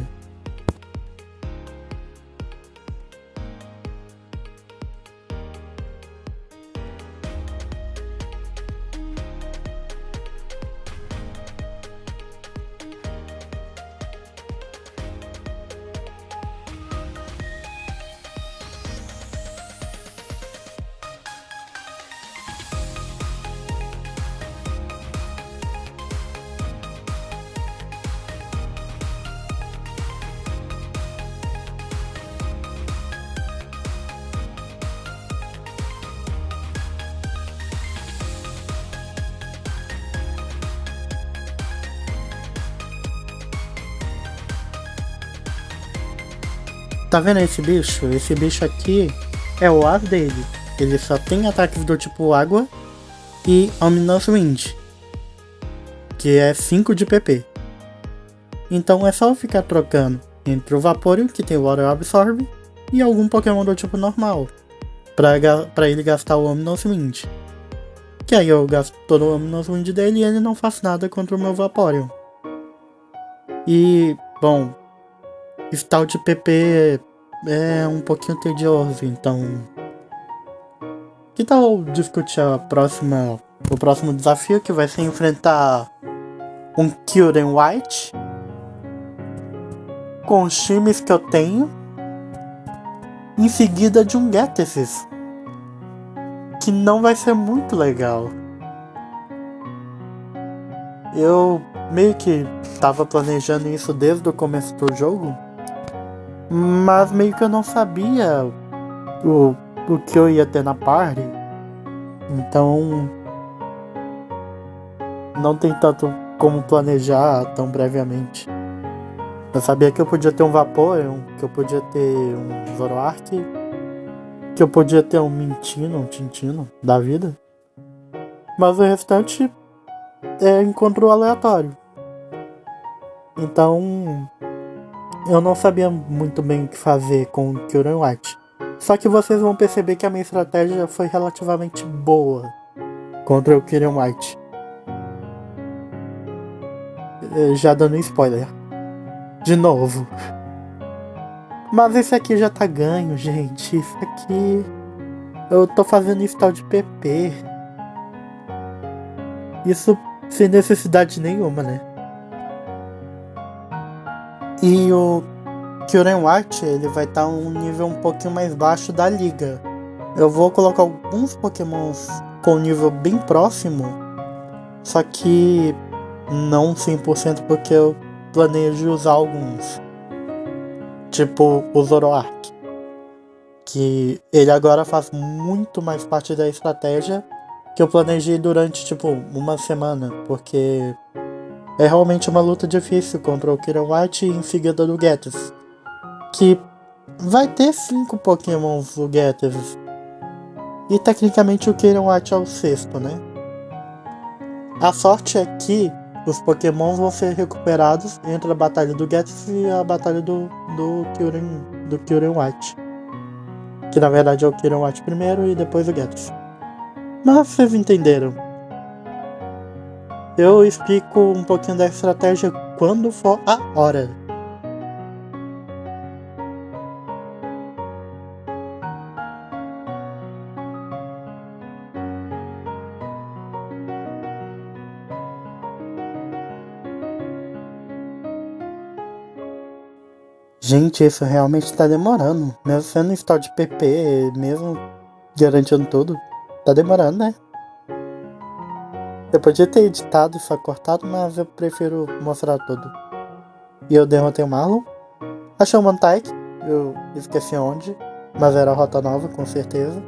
Tá vendo esse bicho? Esse bicho aqui é o as dele. Ele só tem ataques do tipo água e Ominous Wind, que é 5 de PP. Então é só ficar trocando entre o Vaporeon, que tem o Water Absorb, e algum Pokémon do tipo normal, pra ele gastar o Ominous Wind. Que aí eu gasto todo o Ominous Wind dele e ele não faz nada contra o meu Vaporeon. E, bom, Stall de PP é um pouquinho tedioso, então... Que tal discutir o próximo desafio, que vai ser enfrentar um Kyurem White com os times que eu tenho, em seguida de um Ghetesys, que não vai ser muito legal. Eu meio que tava planejando isso desde o começo do jogo, mas meio que eu não sabia o que eu ia ter na party, então não tem tanto como planejar tão brevemente. Eu sabia que eu podia ter um Vaporeon, que eu podia ter um Zoroark, que eu podia ter um Tintino da vida, mas o restante é encontro aleatório. Então eu não sabia muito bem o que fazer com o Kyurem White. Só que vocês vão perceber que a minha estratégia foi relativamente boa contra o Kyurem White. Já dando spoiler. De novo. Mas esse aqui já tá ganho, gente. Isso aqui... Eu tô fazendo stall de PP. Isso sem necessidade nenhuma, né? E o Kyurem White, ele vai estar um nível um pouquinho mais baixo da liga. Eu vou colocar alguns Pokémons com nível bem próximo, só que não 100% porque eu planejo usar alguns. Tipo o Zoroark, que ele agora faz muito mais parte da estratégia que eu planejei durante tipo uma semana, porque é realmente uma luta difícil contra o Kyurem White e em seguida do Ghetesys, que vai ter 5 Pokémons do Ghetesys. E tecnicamente o Kyurem White é o 6º, né? A sorte é que os Pokémons vão ser recuperados entre a batalha do Ghetesys e a batalha do Kyurem White. Que na verdade é o Kyurem White primeiro e depois o Ghetesys. Mas vocês entenderam. Eu explico um pouquinho da estratégia quando for a hora. Gente, isso realmente tá demorando. Mesmo sendo stall de PP, mesmo garantindo tudo, tá demorando, né? Eu podia ter editado e só cortado, mas eu prefiro mostrar tudo. E eu derrotei o Marlon. Achei o Mantike, eu esqueci onde, mas era a rota nova, com certeza.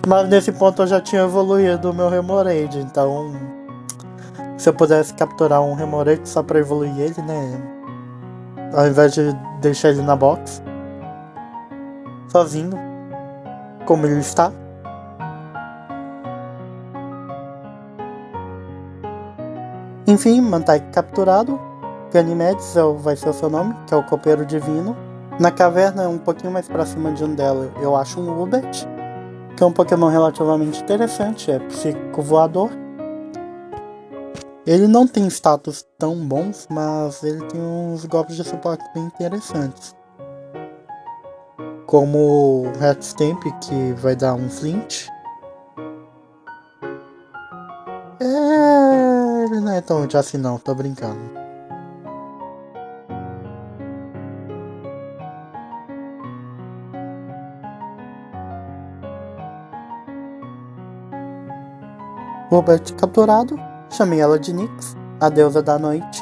Mas nesse ponto eu já tinha evoluído o meu Remoraid, então... Se eu pudesse capturar um Remoraid só pra evoluir ele, né? Ao invés de deixar ele na box, sozinho, como ele está. Enfim, Mantike capturado. Ganymedes vai ser o seu nome, que é o copeiro divino. Na caverna, um pouquinho mais pra cima de um dela, eu acho um Ubert, que é um Pokémon relativamente interessante, é psíquico voador. Ele não tem status tão bons, mas ele tem uns golpes de suporte bem interessantes. Como o Heart Stamp, que vai dar um Flint. Ele não é tão útil assim não, tô brincando. Robert capturado, chamei ela de Nyx, a deusa da noite.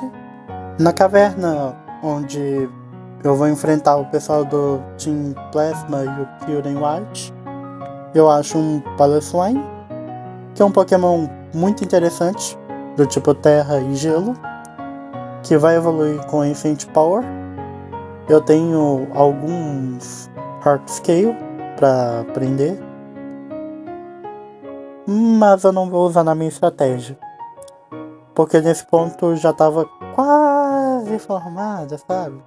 Na caverna, onde eu vou enfrentar o pessoal do Team Plasma e o Kyurem White, eu acho um Piloswine, que é um Pokémon muito interessante, do tipo terra e gelo, que vai evoluir com Ancient Power. Eu tenho alguns Hardscale pra prender. Mas eu não vou usar na minha estratégia. Porque nesse ponto já tava quase formada, sabe?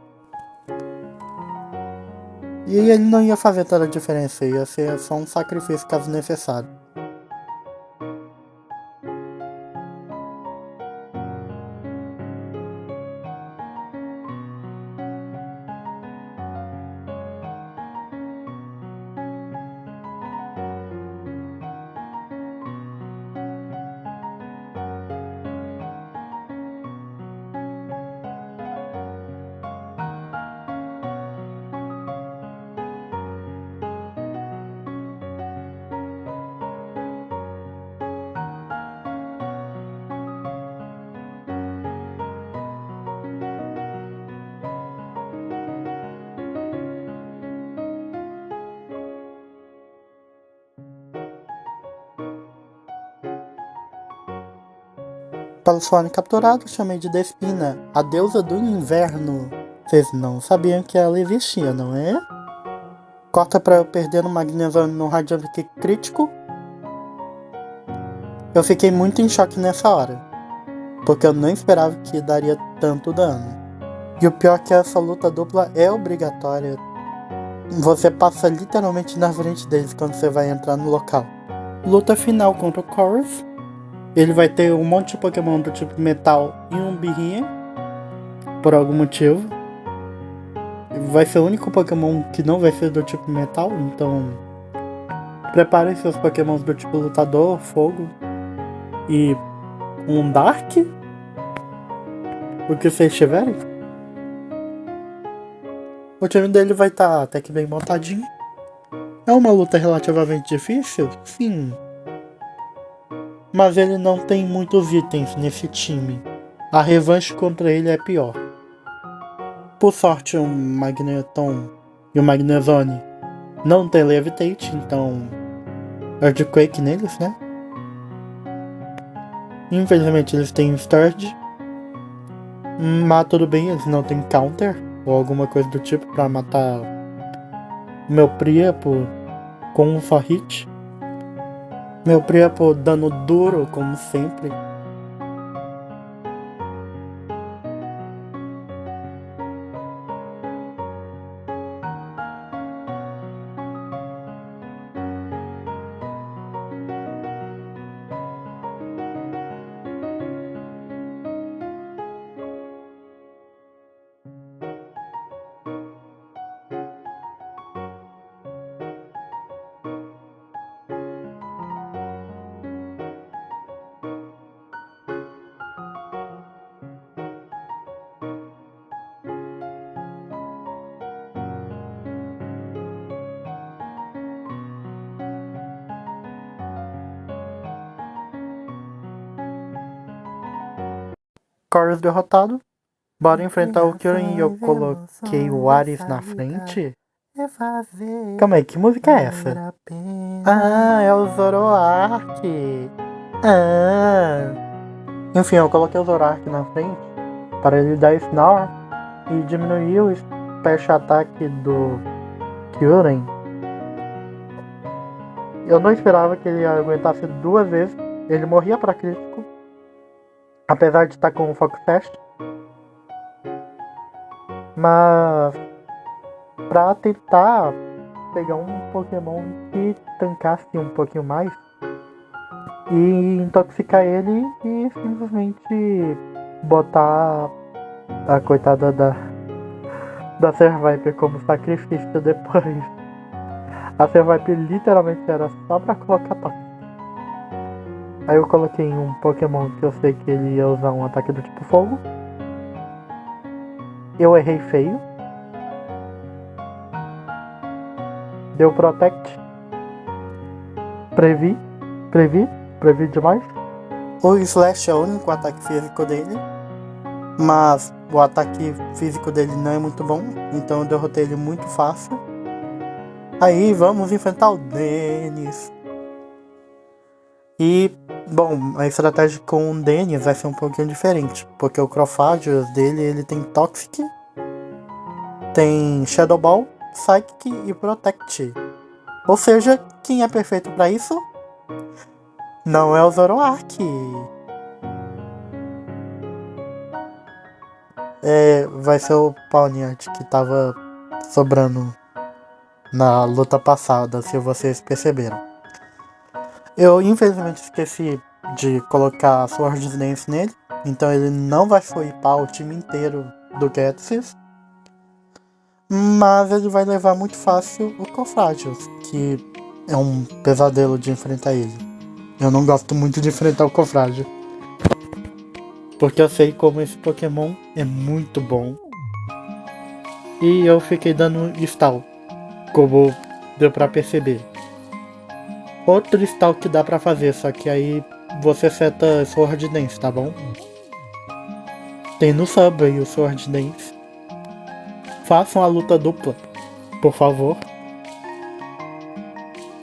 E ele não ia fazer toda a diferença, ia ser só um sacrifício caso necessário. Palsone capturado, chamei de Despina, a deusa do inverno. Vocês não sabiam que ela existia, não é? Corta pra eu perder no Magnezone no Radiant crítico. Eu fiquei muito em choque nessa hora, porque eu não esperava que daria tanto dano. E o pior é que essa luta dupla é obrigatória. Você passa literalmente na frente deles quando você vai entrar no local. Luta final contra o Chorus. Ele vai ter um monte de Pokémon do tipo Metal e um Birrinha, por algum motivo. Vai ser o único Pokémon que não vai ser do tipo Metal, então preparem seus Pokémons do tipo Lutador, Fogo e um Dark, o que vocês tiverem. O time dele vai estar até que bem montadinho. É uma luta relativamente difícil? Sim. Mas ele não tem muitos itens nesse time. A revanche contra ele é pior. Por sorte, o Magneton e o Magnezone não tem Levitate, então Earthquake neles, né? Infelizmente eles têm Sturge. Mas tudo bem, eles não têm Counter ou alguma coisa do tipo pra matar o meu Priapo com um só hit. Meu Priapo dano duro, como sempre. Chorus derrotado. Bora enfrentar o Kyurem e eu coloquei o Ares na frente. Calma aí, que música é essa? Ah, é o Zoroark. Enfim, eu coloquei o Zoroark na frente para ele dar Snarl e diminuir o Special Attack do Kyurem. Eu não esperava que ele aguentasse duas vezes. Ele morria para crítico, apesar de estar com o Focus Test. Mas pra tentar pegar um Pokémon que tancasse um pouquinho mais e intoxicar ele e simplesmente botar a coitada da Servipe como sacrifício depois. A Servipe literalmente era só pra colocar toque. Aí eu coloquei um Pokémon que eu sei que ele ia usar um ataque do tipo fogo. Eu errei feio. Deu Protect. Previ demais. O Slash é o único ataque físico dele, mas o ataque físico dele não é muito bom, então eu derrotei ele muito fácil. Aí vamos enfrentar o Dennis. E, bom, a estratégia com o Dennis vai ser um pouquinho diferente, porque o Crofágios dele, ele tem Toxic, tem Shadow Ball Psychic e Protect. Ou seja, quem é perfeito para isso? Não é o Zoroark. Vai ser o Pawniard que tava sobrando na luta passada, se vocês perceberam. Eu infelizmente esqueci de colocar Sword Dance nele, então ele não vai sweepar o time inteiro do Ghetsis. Mas ele vai levar muito fácil o Cofrágios, que é um pesadelo de enfrentar ele. Eu não gosto muito de enfrentar o Cofrágio, porque eu sei como esse Pokémon é muito bom. E eu fiquei dando stall, como deu pra perceber. Outro stall que dá pra fazer, só que aí você seta Sword Dance, tá bom? Tem no Subway o Sword Dance. Façam a luta dupla, por favor.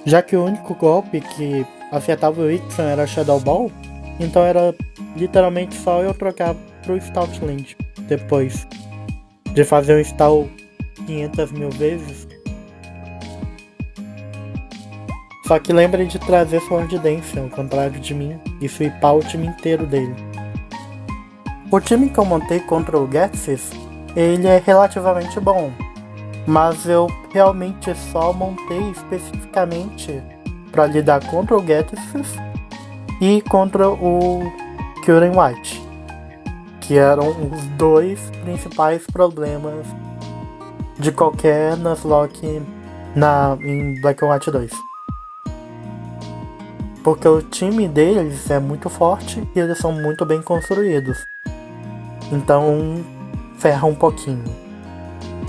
Já que o único golpe que acertava o Ixon era Shadow Ball, então era literalmente só eu trocar pro Stoutland depois de fazer um stall 500 mil vezes. Só que lembrem de trazer Sword Dance, ao contrário de mim, e sweepar o time inteiro dele. O time que eu montei contra o Ghetsis, ele é relativamente bom, mas eu realmente só montei especificamente para lidar contra o Ghetsis e contra o Kyurem White, que eram os dois principais problemas de qualquer Nuzlocke em Black and White 2. Porque o time deles é muito forte e eles são muito bem construídos. Então ferra um pouquinho.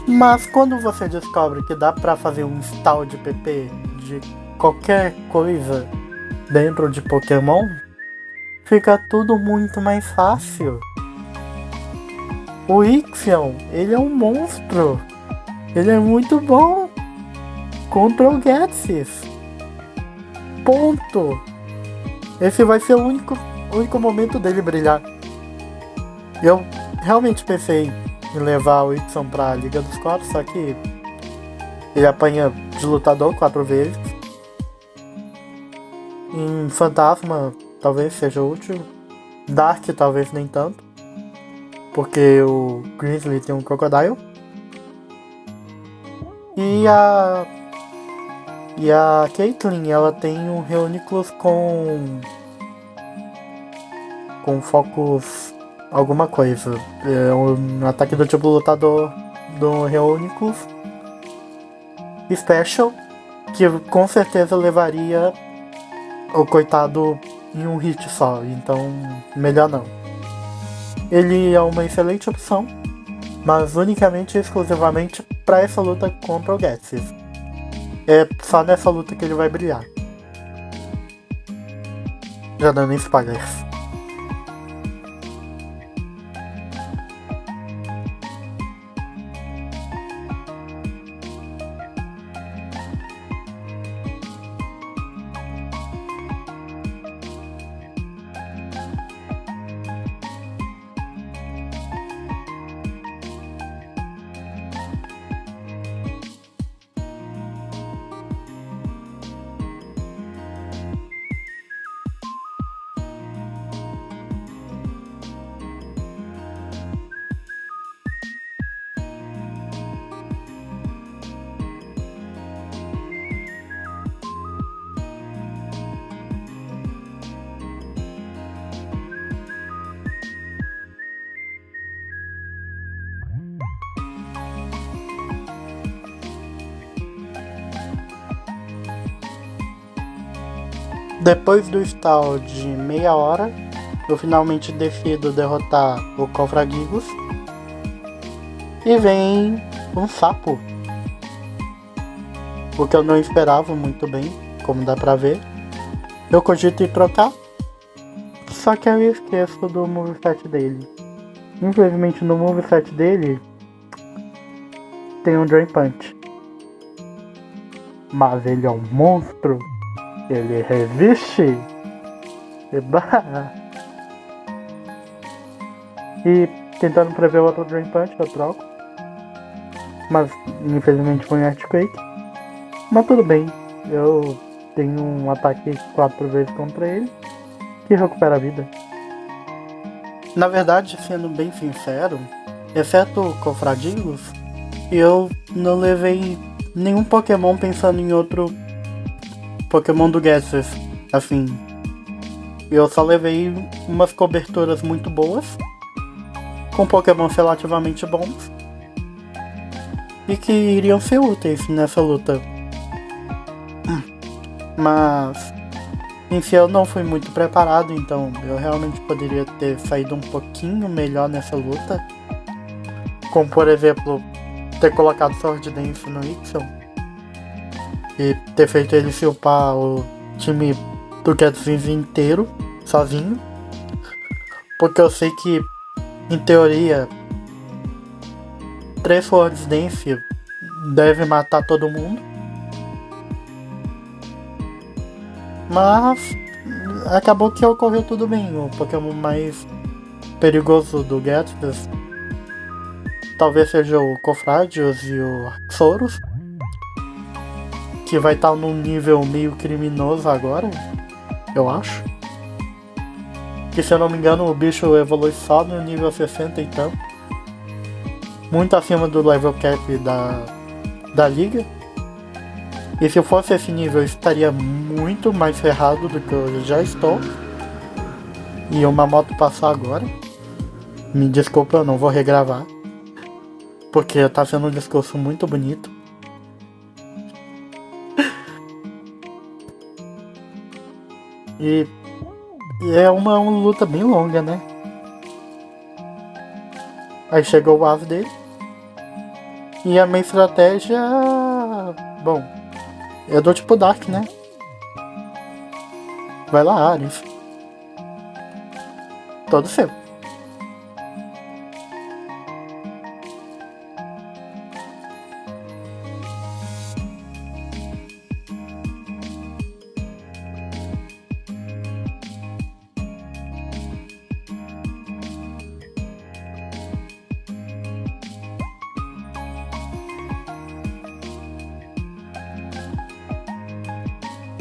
Mas quando você descobre que dá pra fazer um stall de PP de qualquer coisa dentro de Pokémon, fica tudo muito mais fácil. O Ixion, ele é um monstro. Ele é muito bom contra o Ghetsis. Ponto. Esse vai ser o único momento dele brilhar. Eu realmente pensei em levar o Ixion pra Liga dos 4, só que ele apanha de lutador 4 vezes. Em Fantasma talvez seja útil. Dark talvez nem tanto, porque o Grizzly tem um Crocodile. E a Caitlyn, ela tem um Reuniclus com focus alguma coisa. É um ataque do tipo lutador do Reuniclus Special, que com certeza levaria o coitado em um hit só, então melhor não. Ele é uma excelente opção, mas unicamente e exclusivamente para essa luta contra o Ghetsis. É só nessa luta que ele vai brilhar. Já dando spoilers. Depois do stall de meia hora, eu finalmente decido derrotar o Cofragigus. E vem um sapo. O que eu não esperava muito bem, como dá pra ver. Eu cogito em trocar, só que eu esqueço do moveset dele. Infelizmente no moveset dele tem um Drain Punch. Mas ele é um monstro. Ele resiste. Eba. E tentando prever outro Drain Punch, eu troco. Mas infelizmente foi um Earthquake. Mas tudo bem, eu tenho um ataque 4 vezes contra ele que recupera a vida. Na verdade, sendo bem sincero, exceto Cofradilos, eu não levei nenhum Pokémon pensando em outro Pokémon do Gases. Assim, eu só levei umas coberturas muito boas, com Pokémons relativamente bons, e que iriam ser úteis nessa luta. Mas em si eu não fui muito preparado, então eu realmente poderia ter saído um pouquinho melhor nessa luta. Como por exemplo, ter colocado Sword Dance no Ixon e ter feito ele se upar o time do Gatsby's inteiro, sozinho. Porque eu sei que, em teoria, 3 Sword Dance deve matar todo mundo. Mas acabou que ocorreu tudo bem. O Pokémon mais perigoso do Gatsby talvez seja o Cofradios e o Axorus, que vai estar num nível meio criminoso agora, eu acho. Que se eu não me engano o bicho evolui só no nível 60 então. Muito acima do level cap da liga. E se eu fosse esse nível eu estaria muito mais ferrado do que eu já estou. E uma moto passou agora. Me desculpa, eu não vou regravar. Porque tá sendo um discurso muito bonito. E é uma luta bem longa, né? Aí chegou o ave dele. E a minha estratégia... Bom, eu dou tipo Dark, né? Vai lá, Ares. Todo seu.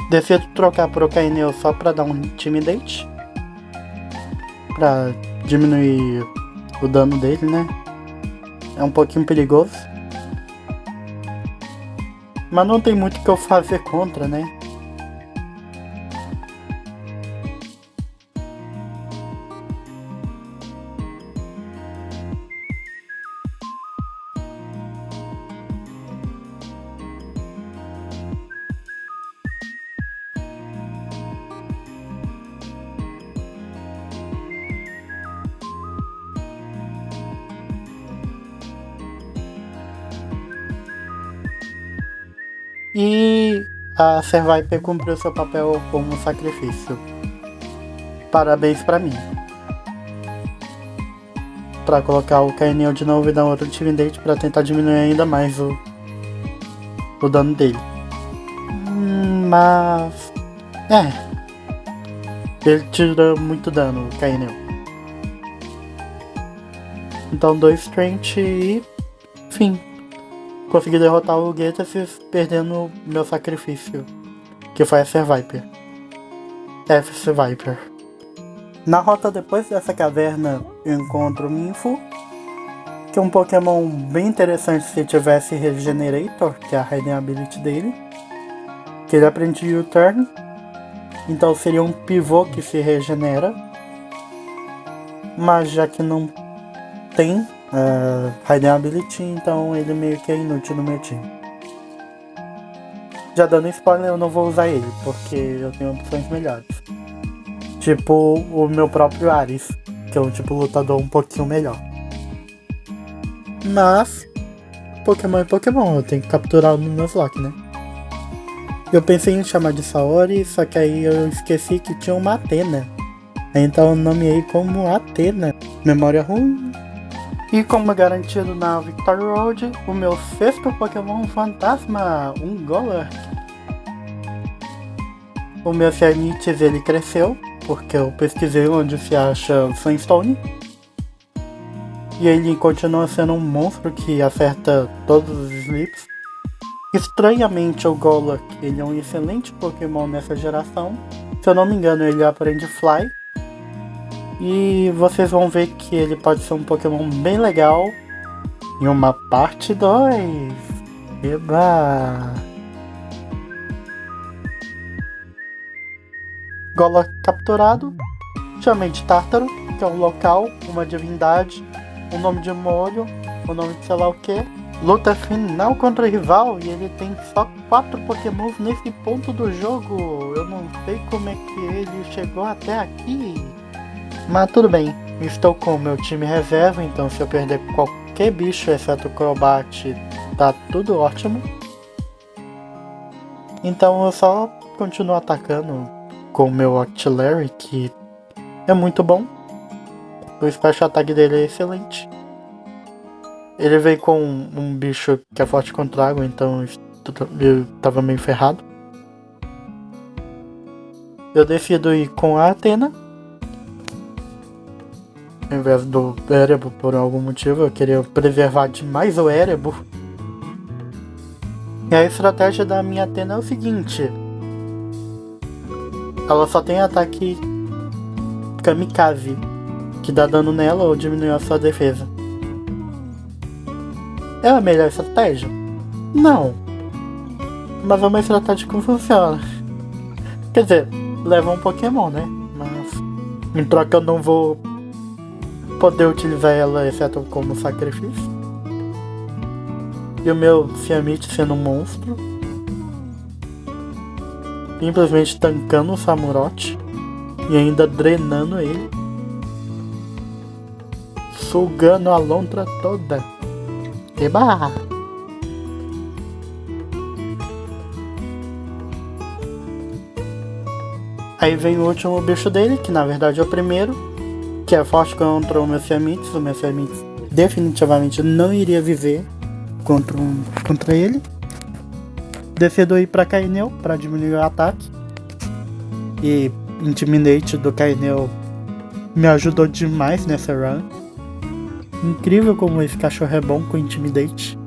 Decido trocar por Okaineo só pra dar um Intimidate. Pra diminuir o dano dele, né? É um pouquinho perigoso. Mas não tem muito o que eu fazer contra, né? E a Serviper cumpriu seu papel como sacrifício. Parabéns pra mim. Pra colocar o Kaineo de novo e dar outro Intimidate pra tentar diminuir ainda mais o dano dele. Mas... ele tira muito dano, o Kaineo. Então 2 Strength e... fim. Consegui derrotar o Getasis perdendo meu sacrifício, que foi a Serviper. F-Serviper. Na rota depois dessa caverna eu encontro o Minfu, que é um Pokémon bem interessante se tivesse Regenerator, que é a Hidden Ability dele, que ele aprende U-Turn, então seria um pivô que se regenera, mas já que não tem Hidden Ability, então ele meio que é inútil no meu time. Já dando spoiler, eu não vou usar ele, porque eu tenho opções melhores. Tipo o meu próprio Ares, que é um tipo lutador um pouquinho melhor. Mas, Pokémon é Pokémon, eu tenho que capturar no Nuzlocke, né? Eu pensei em chamar de Saori, só que aí eu esqueci que tinha uma Athena. Então eu nomeei como Athena. Memória ruim. E como garantido na Victory Road, o meu 6º Pokémon fantasma, um Golurk. O meu Cianites ele cresceu, porque eu pesquisei onde se acha Sunstone. E ele continua sendo um monstro que acerta todos os sleeps. Estranhamente, o Golok, ele é um excelente Pokémon nessa geração. Se eu não me engano, ele aprende Fly. E vocês vão ver que ele pode ser um Pokémon bem legal em uma parte 2. Eba! Golok capturado. Chamei de Tártaro, que é um local, uma divindade, um nome de molho, um nome de sei lá o que. Luta final contra o rival e ele tem só 4 Pokémons nesse ponto do jogo. Eu não sei como é que ele chegou até aqui. Mas tudo bem, estou com o meu time reserva, então se eu perder qualquer bicho exceto o Crobat, tá tudo ótimo. Então eu só continuo atacando com o meu Octillery, que é muito bom. O Special Attack dele é excelente. Ele veio com um bicho que é forte contra água, então eu tava meio ferrado. Eu decido ir com a Athena ao invés do Erebor por algum motivo. Eu queria preservar demais o Erebor. E a estratégia da minha Athena é o seguinte: ela só tem ataque Kamikaze, que dá dano nela ou diminui a sua defesa. É a melhor estratégia? Não. Mas é uma estratégia que funciona. Quer dizer, leva um Pokémon, né? Mas em troca eu não vou poder utilizar ela exceto como sacrifício. E o meu Ciamite sendo um monstro, simplesmente tancando o Samurott e ainda drenando ele, sugando a lontra toda. Eba! Aí vem o último bicho dele, que na verdade é o primeiro, que é forte contra o meu Ciamite. O meu Ciamite definitivamente não iria viver contra ele. Decido ir pra Kaineu para diminuir o ataque. E Intimidate do Kaineu me ajudou demais nessa run. Incrível como esse cachorro é bom com Intimidate.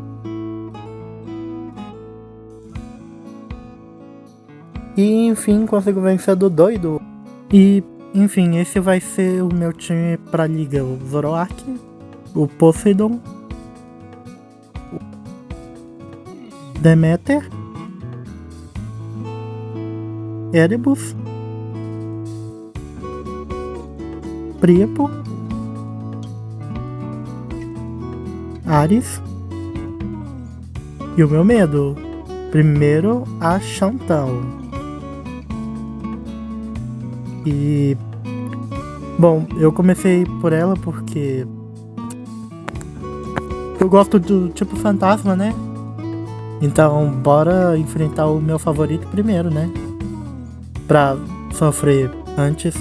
E enfim, consigo vencer do doido. E enfim, esse vai ser o meu time pra liga: o Zoroark, o Poseidon, o Demeter, Erebus, Priapo, Ares e o meu medo. Primeiro, a Chantal. E bom, eu comecei por ela porque eu gosto do tipo fantasma, né? Então bora enfrentar o meu favorito primeiro, né? Pra sofrer antes.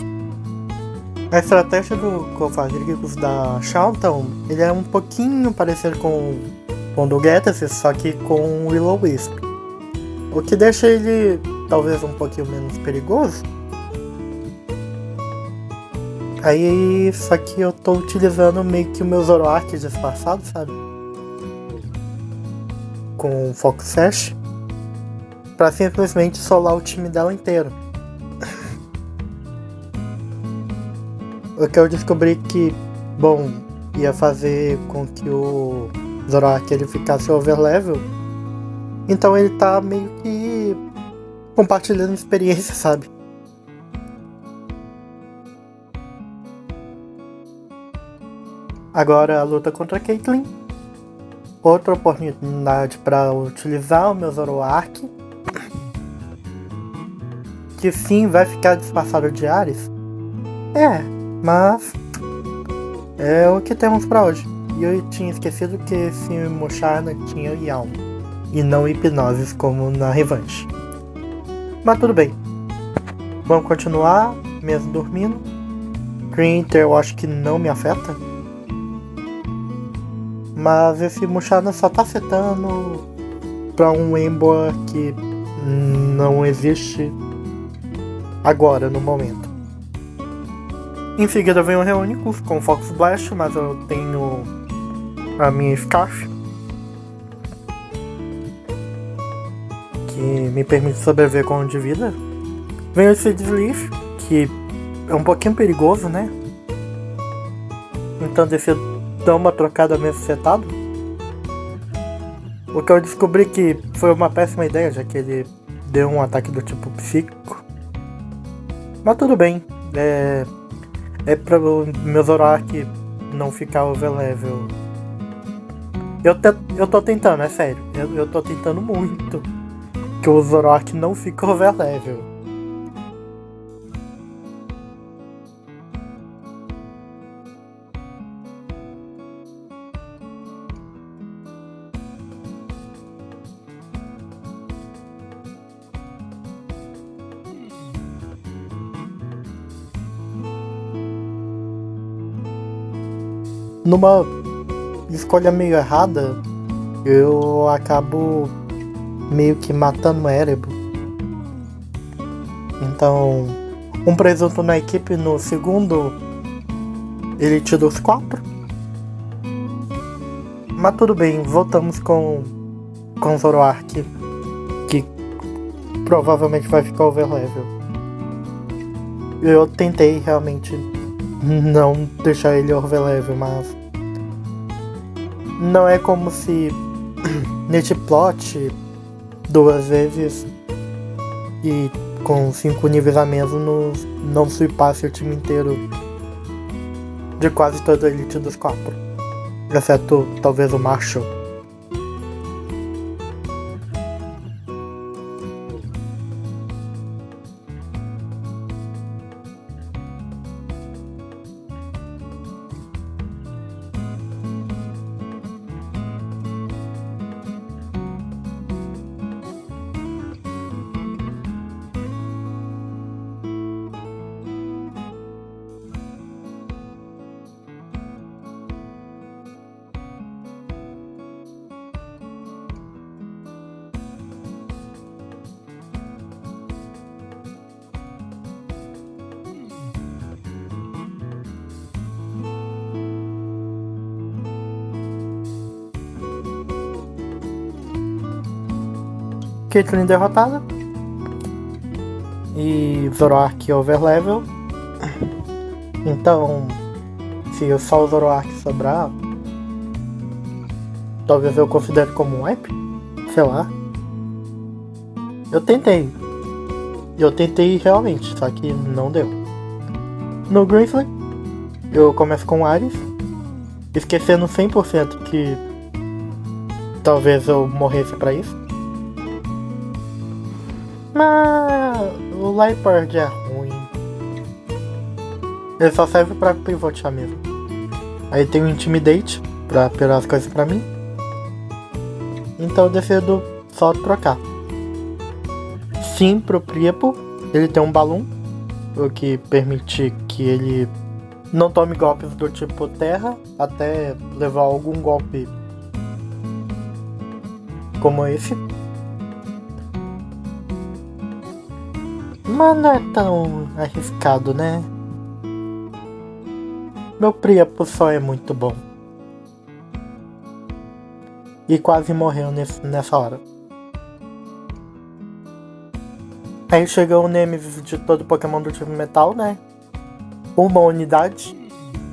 A estratégia do Cofagrigus da Chantal, ele é um pouquinho parecido com o do Getasis, só que com o Will-O-Wisp. O que deixa ele talvez um pouquinho menos perigoso. Aí, só que eu tô utilizando meio que o meu Zoroark disfarçado, sabe? Com Focus Sash, pra simplesmente solar o time dela inteiro. O que eu descobri que, bom, ia fazer com que o Zoroark ele ficasse overlevel. Então ele tá meio que compartilhando experiência, sabe? Agora a luta contra a Caitlyn. Outra oportunidade para utilizar o meu Zoroark, que sim vai ficar disfarçado de Ares. Mas é o que temos pra hoje. E eu tinha esquecido que esse Musharna tinha Yawn e não Hipnoses como na revanche. Mas tudo bem. Vamos continuar, mesmo dormindo. Crinter eu acho que não me afeta. Mas esse Musharna só tá afetando pra um Emboar que não existe agora, no momento. Em seguida vem o Reúnicos com Fox Blast, mas eu tenho a minha Scarf, que me permite sobreviver com 1 de vida. Vem esse Leaf, que é um pouquinho perigoso, né? Então decido dar uma trocada mesmo setado. O que eu descobri que foi uma péssima ideia, já que ele deu um ataque do tipo psíquico. Mas tudo bem, é pra o meu Zoroark não ficar overlevel. Eu tô tentando, é sério. Eu tô tentando muito que o Zoroark não fique overlevel. Numa escolha meio errada, eu acabo meio que matando o Erebor. Então, um presunto na equipe, no segundo ele tira os 4. Mas tudo bem, voltamos com Zoroark, que provavelmente vai ficar overlevel. Eu tentei realmente não deixar ele overlevel, mas não é como se neste plot 2 vezes e com 5 níveis a menos não sweepasse o time inteiro de quase toda a elite dos 4, exceto talvez o Marshall. Caitlyn derrotada e Zoroark overlevel. Então, se só o Zoroark sobrar, talvez eu considere como um wipe, sei lá. Eu tentei realmente, só que não deu. No Grizzly, eu começo com Ares, esquecendo 100% que talvez eu morresse pra isso. Mas o Lightbird é ruim. Ele só serve pra pivotear mesmo. Aí tem o Intimidate pra piorar as coisas pra mim. Então eu decido só trocar. Sim, pro Priepo, ele tem um balão, o que permite que ele não tome golpes do tipo terra, até levar algum golpe como esse. Mas não é tão arriscado, né? Meu Priepo só é muito bom. E quase morreu nessa hora. Aí chegou o Nemesis de todo Pokémon do tipo metal, né? Uma unidade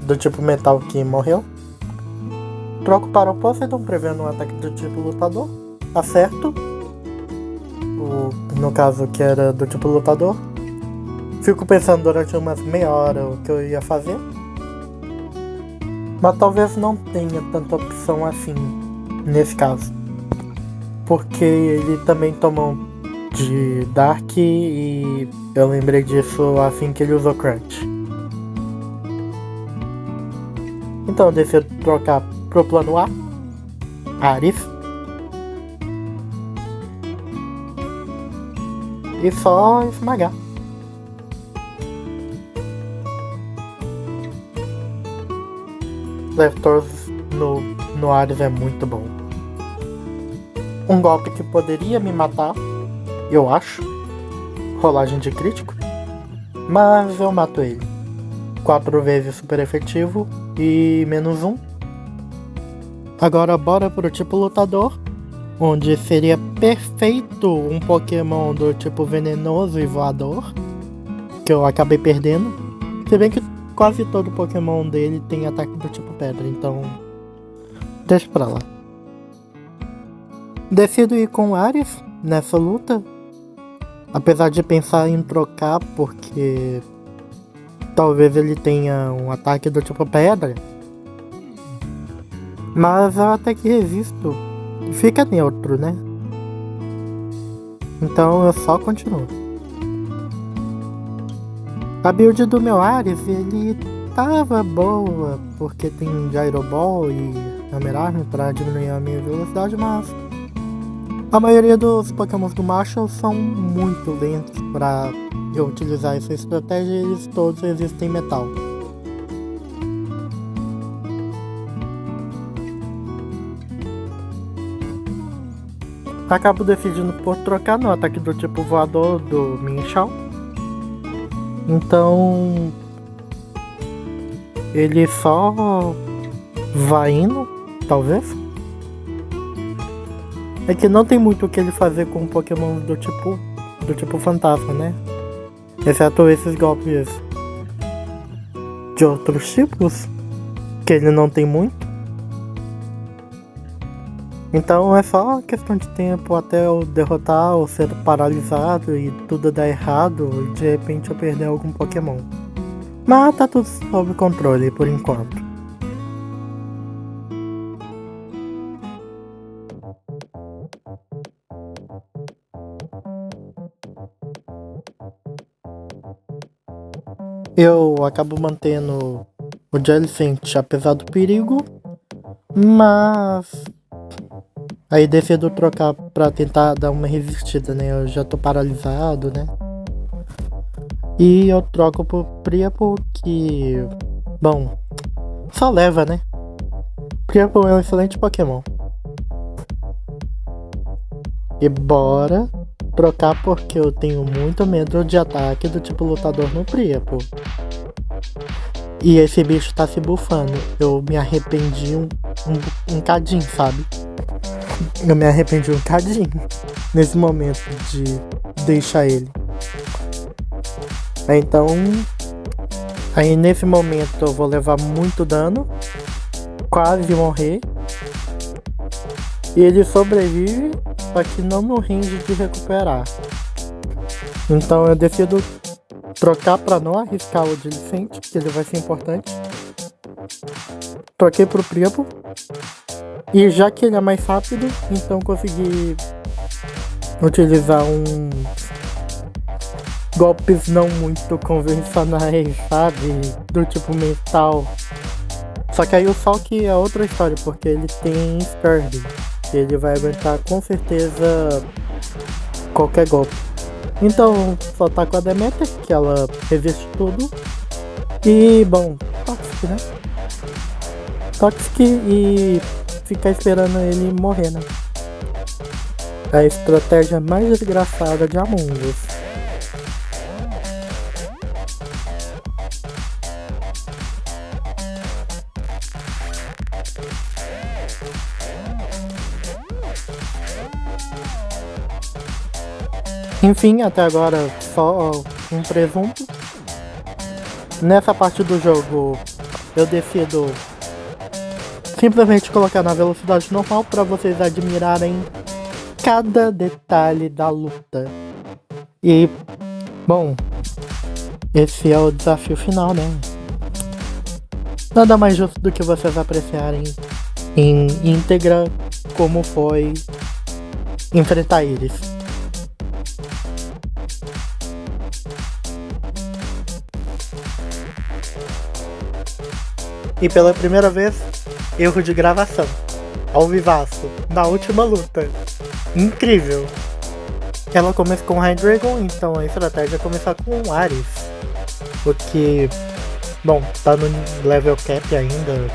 do tipo metal que morreu. Troco para o Poseidon, prevendo um ataque do tipo lutador. Acerto. No caso que era do tipo lutador. Fico pensando durante umas meia hora o que eu ia fazer. Mas talvez não tenha tanta opção assim nesse caso. Porque ele também tomou de Dark e eu lembrei disso assim que ele usou Crunch. Então eu decido trocar pro plano A, Ares. E só esmagar. Leftovers no Ares é muito bom. Um golpe que poderia me matar, eu acho. Rolagem de crítico. Mas eu mato ele. 4 vezes super efetivo e -1. Agora bora pro tipo lutador, onde seria perfeito um Pokémon do tipo venenoso e voador, que eu acabei perdendo. Se bem que quase todo Pokémon dele tem ataque do tipo pedra, então deixa pra lá. Decido ir com Ares nessa luta, apesar de pensar em trocar porque talvez ele tenha um ataque do tipo pedra. Mas eu até que resisto. Fica neutro, né? Então eu só continuo. A build do meu Ares, ele tava boa, porque tem Gyro Ball e Hammer Arm pra diminuir a minha velocidade, mas a maioria dos Pokémons do Marshall são muito lentos pra eu utilizar essa estratégia e eles todos resistem metal. Acabo decidindo por trocar no ataque do tipo voador do Minchao. Então ele só vai indo, talvez. É que não tem muito o que ele fazer com Pokémon do tipo fantasma, né? Exceto esses golpes de outros tipos, que ele não tem muito. Então é só questão de tempo até eu derrotar ou ser paralisado e tudo dar errado e de repente eu perder algum Pokémon. Mas tá tudo sob controle por enquanto. Eu acabo mantendo o Jellicent apesar do perigo, mas aí decido trocar pra tentar dar uma resistida, né? Eu já tô paralisado, né? E eu troco pro Priapom que... bom, só leva, né? Priapom é um excelente Pokémon. E bora trocar porque eu tenho muito medo de ataque do tipo lutador no Priapom. E esse bicho tá se bufando. Eu me arrependi um cadinho, sabe? Eu me arrependi um cadinho nesse momento de deixar ele. Então, aí nesse momento eu vou levar muito dano, quase morrer. E ele sobrevive, só que não no range de recuperar. Então eu decido trocar pra não arriscar o Jellicent, que ele vai ser importante. Troquei pro Priapom. E já que ele é mais rápido, então consegui utilizar golpes não muito convencionais, sabe? Do tipo metal. Só que aí o Salk é outra história, porque ele tem Scurvy. Ele vai aguentar com certeza qualquer golpe. Então só tá com a Demeter, que ela resiste tudo. E bom, Toxic, né? Toxic e ficar esperando ele morrer, né? A estratégia mais desgraçada de Among Us. Enfim, até agora só um presunto. Nessa parte do jogo eu decido simplesmente colocar na velocidade normal para vocês admirarem cada detalhe da luta. E, bom, esse é o desafio final, né? Nada mais justo do que vocês apreciarem em íntegra como foi enfrentar eles. E pela primeira vez, erro de gravação, ao vivaço, na última luta. Incrível! Ela começa com Hydreigon, então a estratégia é começar com Ares. Porque, bom, tá no level cap ainda,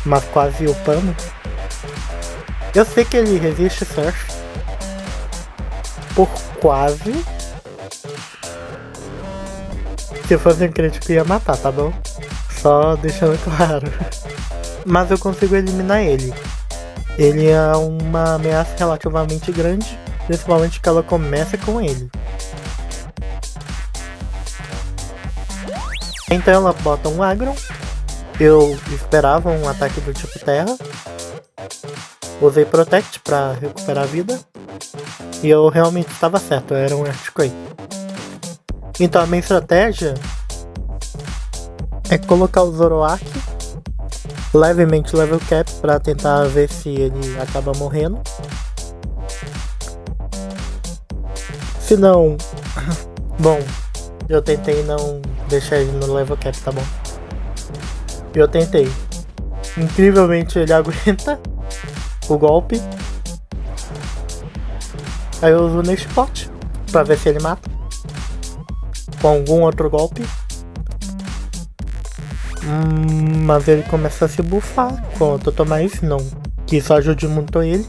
mas quase upando. Eu sei que ele resiste Surf. Por quase. Se fosse um crítico ia matar, tá bom? Só deixando claro. Mas eu consigo eliminar ele. ele é uma ameaça relativamente grande, principalmente que ela começa com ele. Então ela bota um Aggron. Eu esperava um ataque do tipo terra. Usei Protect pra recuperar a vida. E eu realmente estava certo, era um Earthquake. Então a minha estratégia é colocar o Zoroark levemente level cap pra tentar ver se ele acaba morrendo. Se não... Bom, eu tentei não deixar ele no level cap, tá bom? Eu tentei. Incrivelmente ele aguenta o golpe. Aí eu uso neste pote pra ver se ele mata com algum outro golpe. Mas ele começa a se buffar com o Totomais, não que isso ajude muito ele.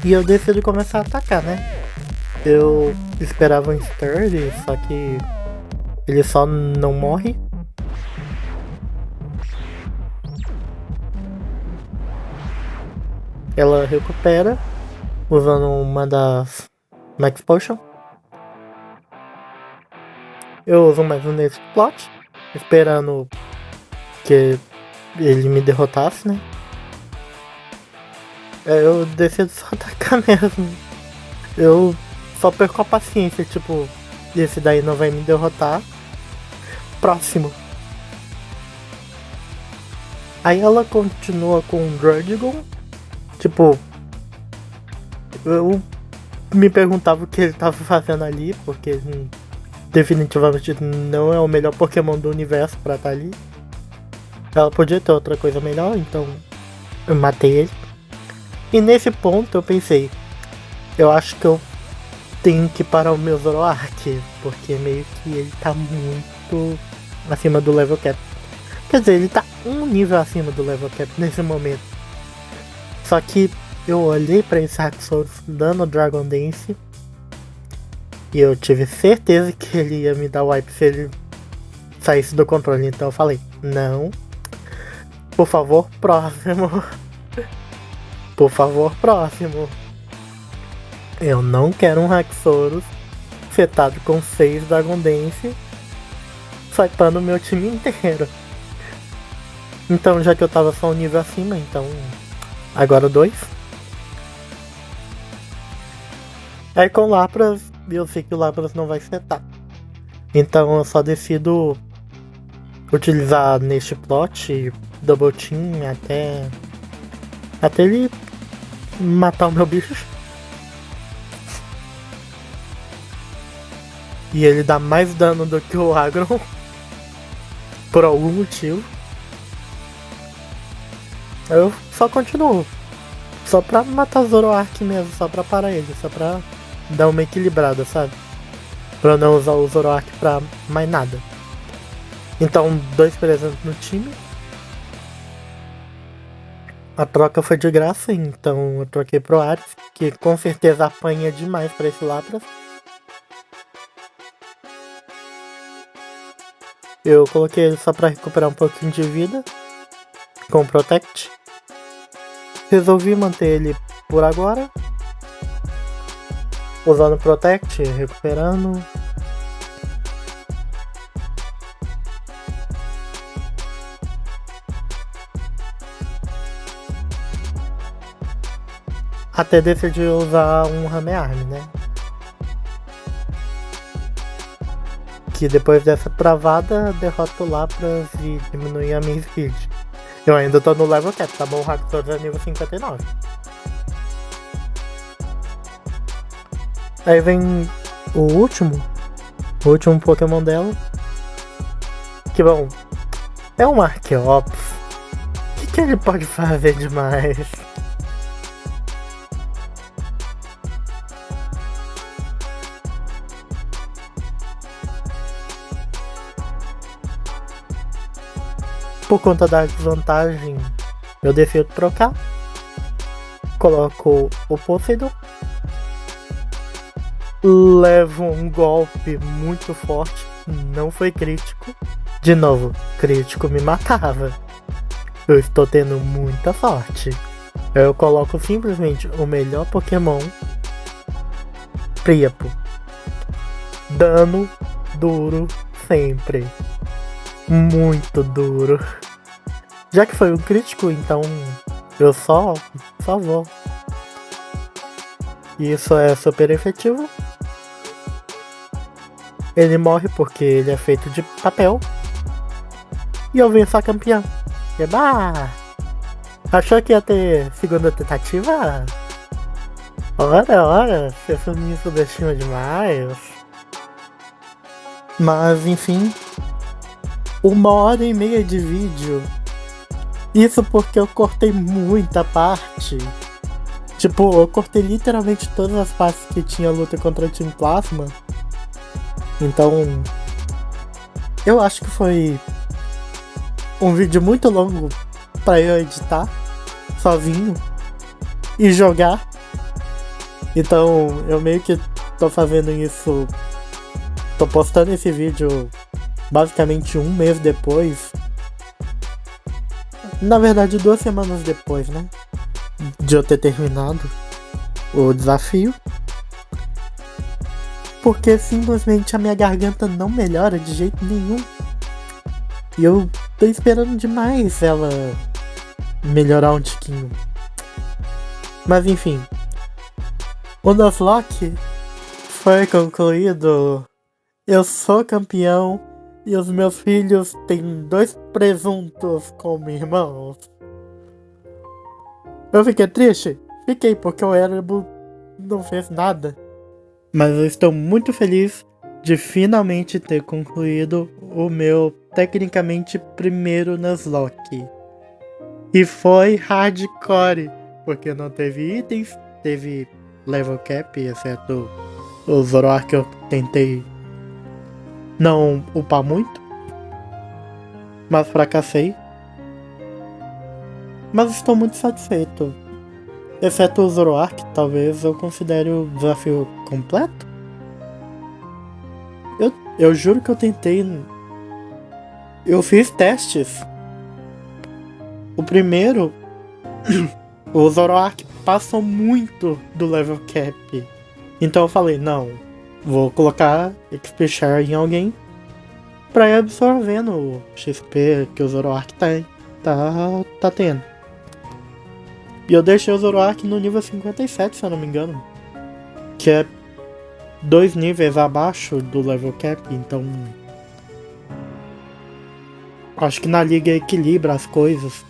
E eu decido começar a atacar, né? Eu esperava um Sturdy, só que ele só não morre. Ela recupera usando uma das Max Potion. Eu uso mais um nesse plot, esperando que ele me derrotasse, né? Eu decido só atacar mesmo. Eu só perco a paciência, tipo, esse daí não vai me derrotar. Próximo. Aí ela continua com o Druddigon. Tipo, eu me perguntava o que ele tava fazendo ali, porque definitivamente não é o melhor Pokémon do universo pra estar ali. Ela podia ter outra coisa melhor, então eu matei ele. E nesse ponto eu pensei, eu acho que eu tenho que parar o meu Zoroark, porque meio que ele tá muito acima do level cap. Quer dizer, ele tá um nível acima do level cap nesse momento. Só que eu olhei pra esse Haxorus dando Dragon Dance e eu tive certeza que ele ia me dar wipe se ele saísse do controle. Então eu falei, não, por favor, próximo. Por favor, próximo. Eu não quero um Haxorus setado com 6 Dragon Dance swipando o meu time inteiro. Então, já que eu tava só um nível acima, então agora 2. Aí com Lapras, eu sei que o Lapras não vai setar. Então eu só decido utilizar neste plot Double Team até ele matar o meu bicho. E ele dá mais dano do que o Aggron por algum motivo. Eu só continuo. Só pra matar o Zoroark mesmo, só pra parar ele, só pra dar uma equilibrada, sabe? Pra não usar o Zoroark pra mais nada. Então, 2 presentes no time. A troca foi de graça, então eu troquei pro Ares, que com certeza apanha demais pra esse Lapras. Eu coloquei ele só pra recuperar um pouquinho de vida com Protect. Resolvi manter ele por agora, usando Protect, recuperando. Até decidi usar um Ramearm, né? Que depois dessa travada, derrota o Lapras e diminui a minha speed. Eu ainda tô no level cap, tá bom? O Haxorus é nível 59. Aí vem o último Pokémon dela. Que bom, é um Archeops. O que ele pode fazer demais? Por conta da desvantagem, eu decido trocar. Coloco o Poseidon. Levo um golpe muito forte. Não foi crítico. De novo, crítico me matava. Eu estou tendo muita sorte. Eu coloco simplesmente o melhor Pokémon Priapo. Dano duro sempre. Muito duro. Já que foi um crítico, então eu só vou. Isso é super efetivo. Ele morre porque ele é feito de papel. E eu venço a campeã. Eba! Achou que ia ter segunda tentativa? Ora, você me subestima demais. Mas enfim, 1h30 de vídeo. Isso porque eu cortei muita parte. Tipo, eu cortei literalmente todas as partes que tinha luta contra o Team Plasma. Então, eu acho que foi um vídeo muito longo pra eu editar sozinho e jogar. Então, eu meio que tô fazendo isso. Tô postando esse vídeo basicamente um mês depois. Na verdade, 2 semanas depois, né? De eu ter terminado o desafio. Porque simplesmente a minha garganta não melhora de jeito nenhum. E eu tô esperando demais ela melhorar um tiquinho. Mas enfim. O Nuzlocke foi concluído. Eu sou campeão. E os meus filhos têm 2 presuntos como irmãos. Eu fiquei triste? Fiquei, porque o Erebo não fez nada. Mas eu estou muito feliz de finalmente ter concluído o meu, tecnicamente, primeiro Nuzlocke. E foi hardcore, porque não teve itens, teve level cap, exceto o Zoroark que eu tentei não upar muito, mas fracassei. Mas estou muito satisfeito. Exceto o Zoroark, talvez eu considere o desafio completo. Eu juro que eu tentei. Eu fiz testes. O primeiro, o Zoroark passou muito do level cap. Então eu falei, não, vou colocar XP Share em alguém pra ir absorvendo o XP que o Zoroark tá tendo. E eu deixei o Zoroark no nível 57, se eu não me engano. Que é 2 níveis abaixo do level cap, então acho que na liga equilibra as coisas.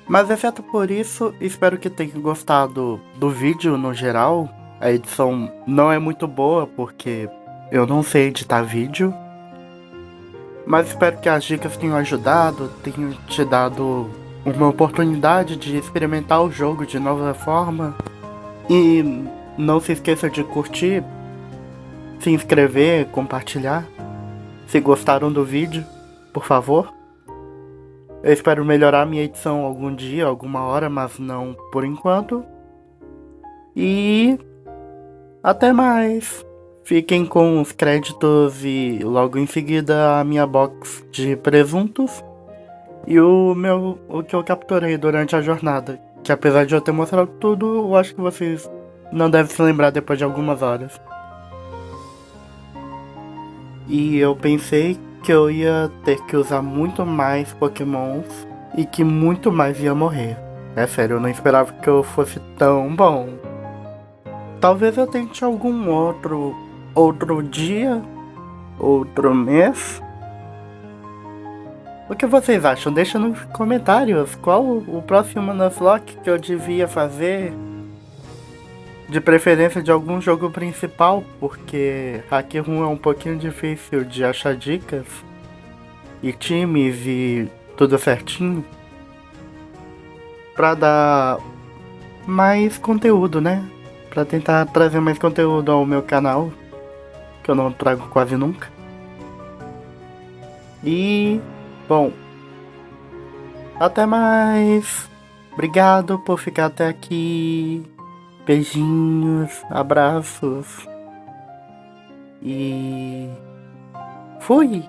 Mas exceto por isso, espero que tenham gostado do vídeo no geral. A edição não é muito boa porque eu não sei editar vídeo. Mas espero que as dicas tenham ajudado, tenham te dado uma oportunidade de experimentar o jogo de nova forma. E não se esqueça de curtir, se inscrever, compartilhar. Se gostaram do vídeo, por favor. Eu espero melhorar minha edição algum dia, alguma hora, mas não por enquanto. E até mais. Fiquem com os créditos e logo em seguida a minha box de presuntos. E o que eu capturei durante a jornada. Que apesar de eu ter mostrado tudo, eu acho que vocês não devem se lembrar depois de algumas horas. E eu pensei que eu ia ter que usar muito mais Pokémons e que muito mais ia morrer. É sério, eu não esperava que eu fosse tão bom. Talvez eu tente algum outro dia, outro mês. O que vocês acham? Deixa nos comentários qual o próximo Nuzlocke que eu devia fazer. De preferência de algum jogo principal, porque Hack Room é um pouquinho difícil de achar dicas e times e tudo certinho. Pra dar mais conteúdo, né? Pra tentar trazer mais conteúdo ao meu canal, que eu não trago quase nunca. E, bom, até mais. Obrigado por ficar até aqui. Beijinhos, abraços. E fui!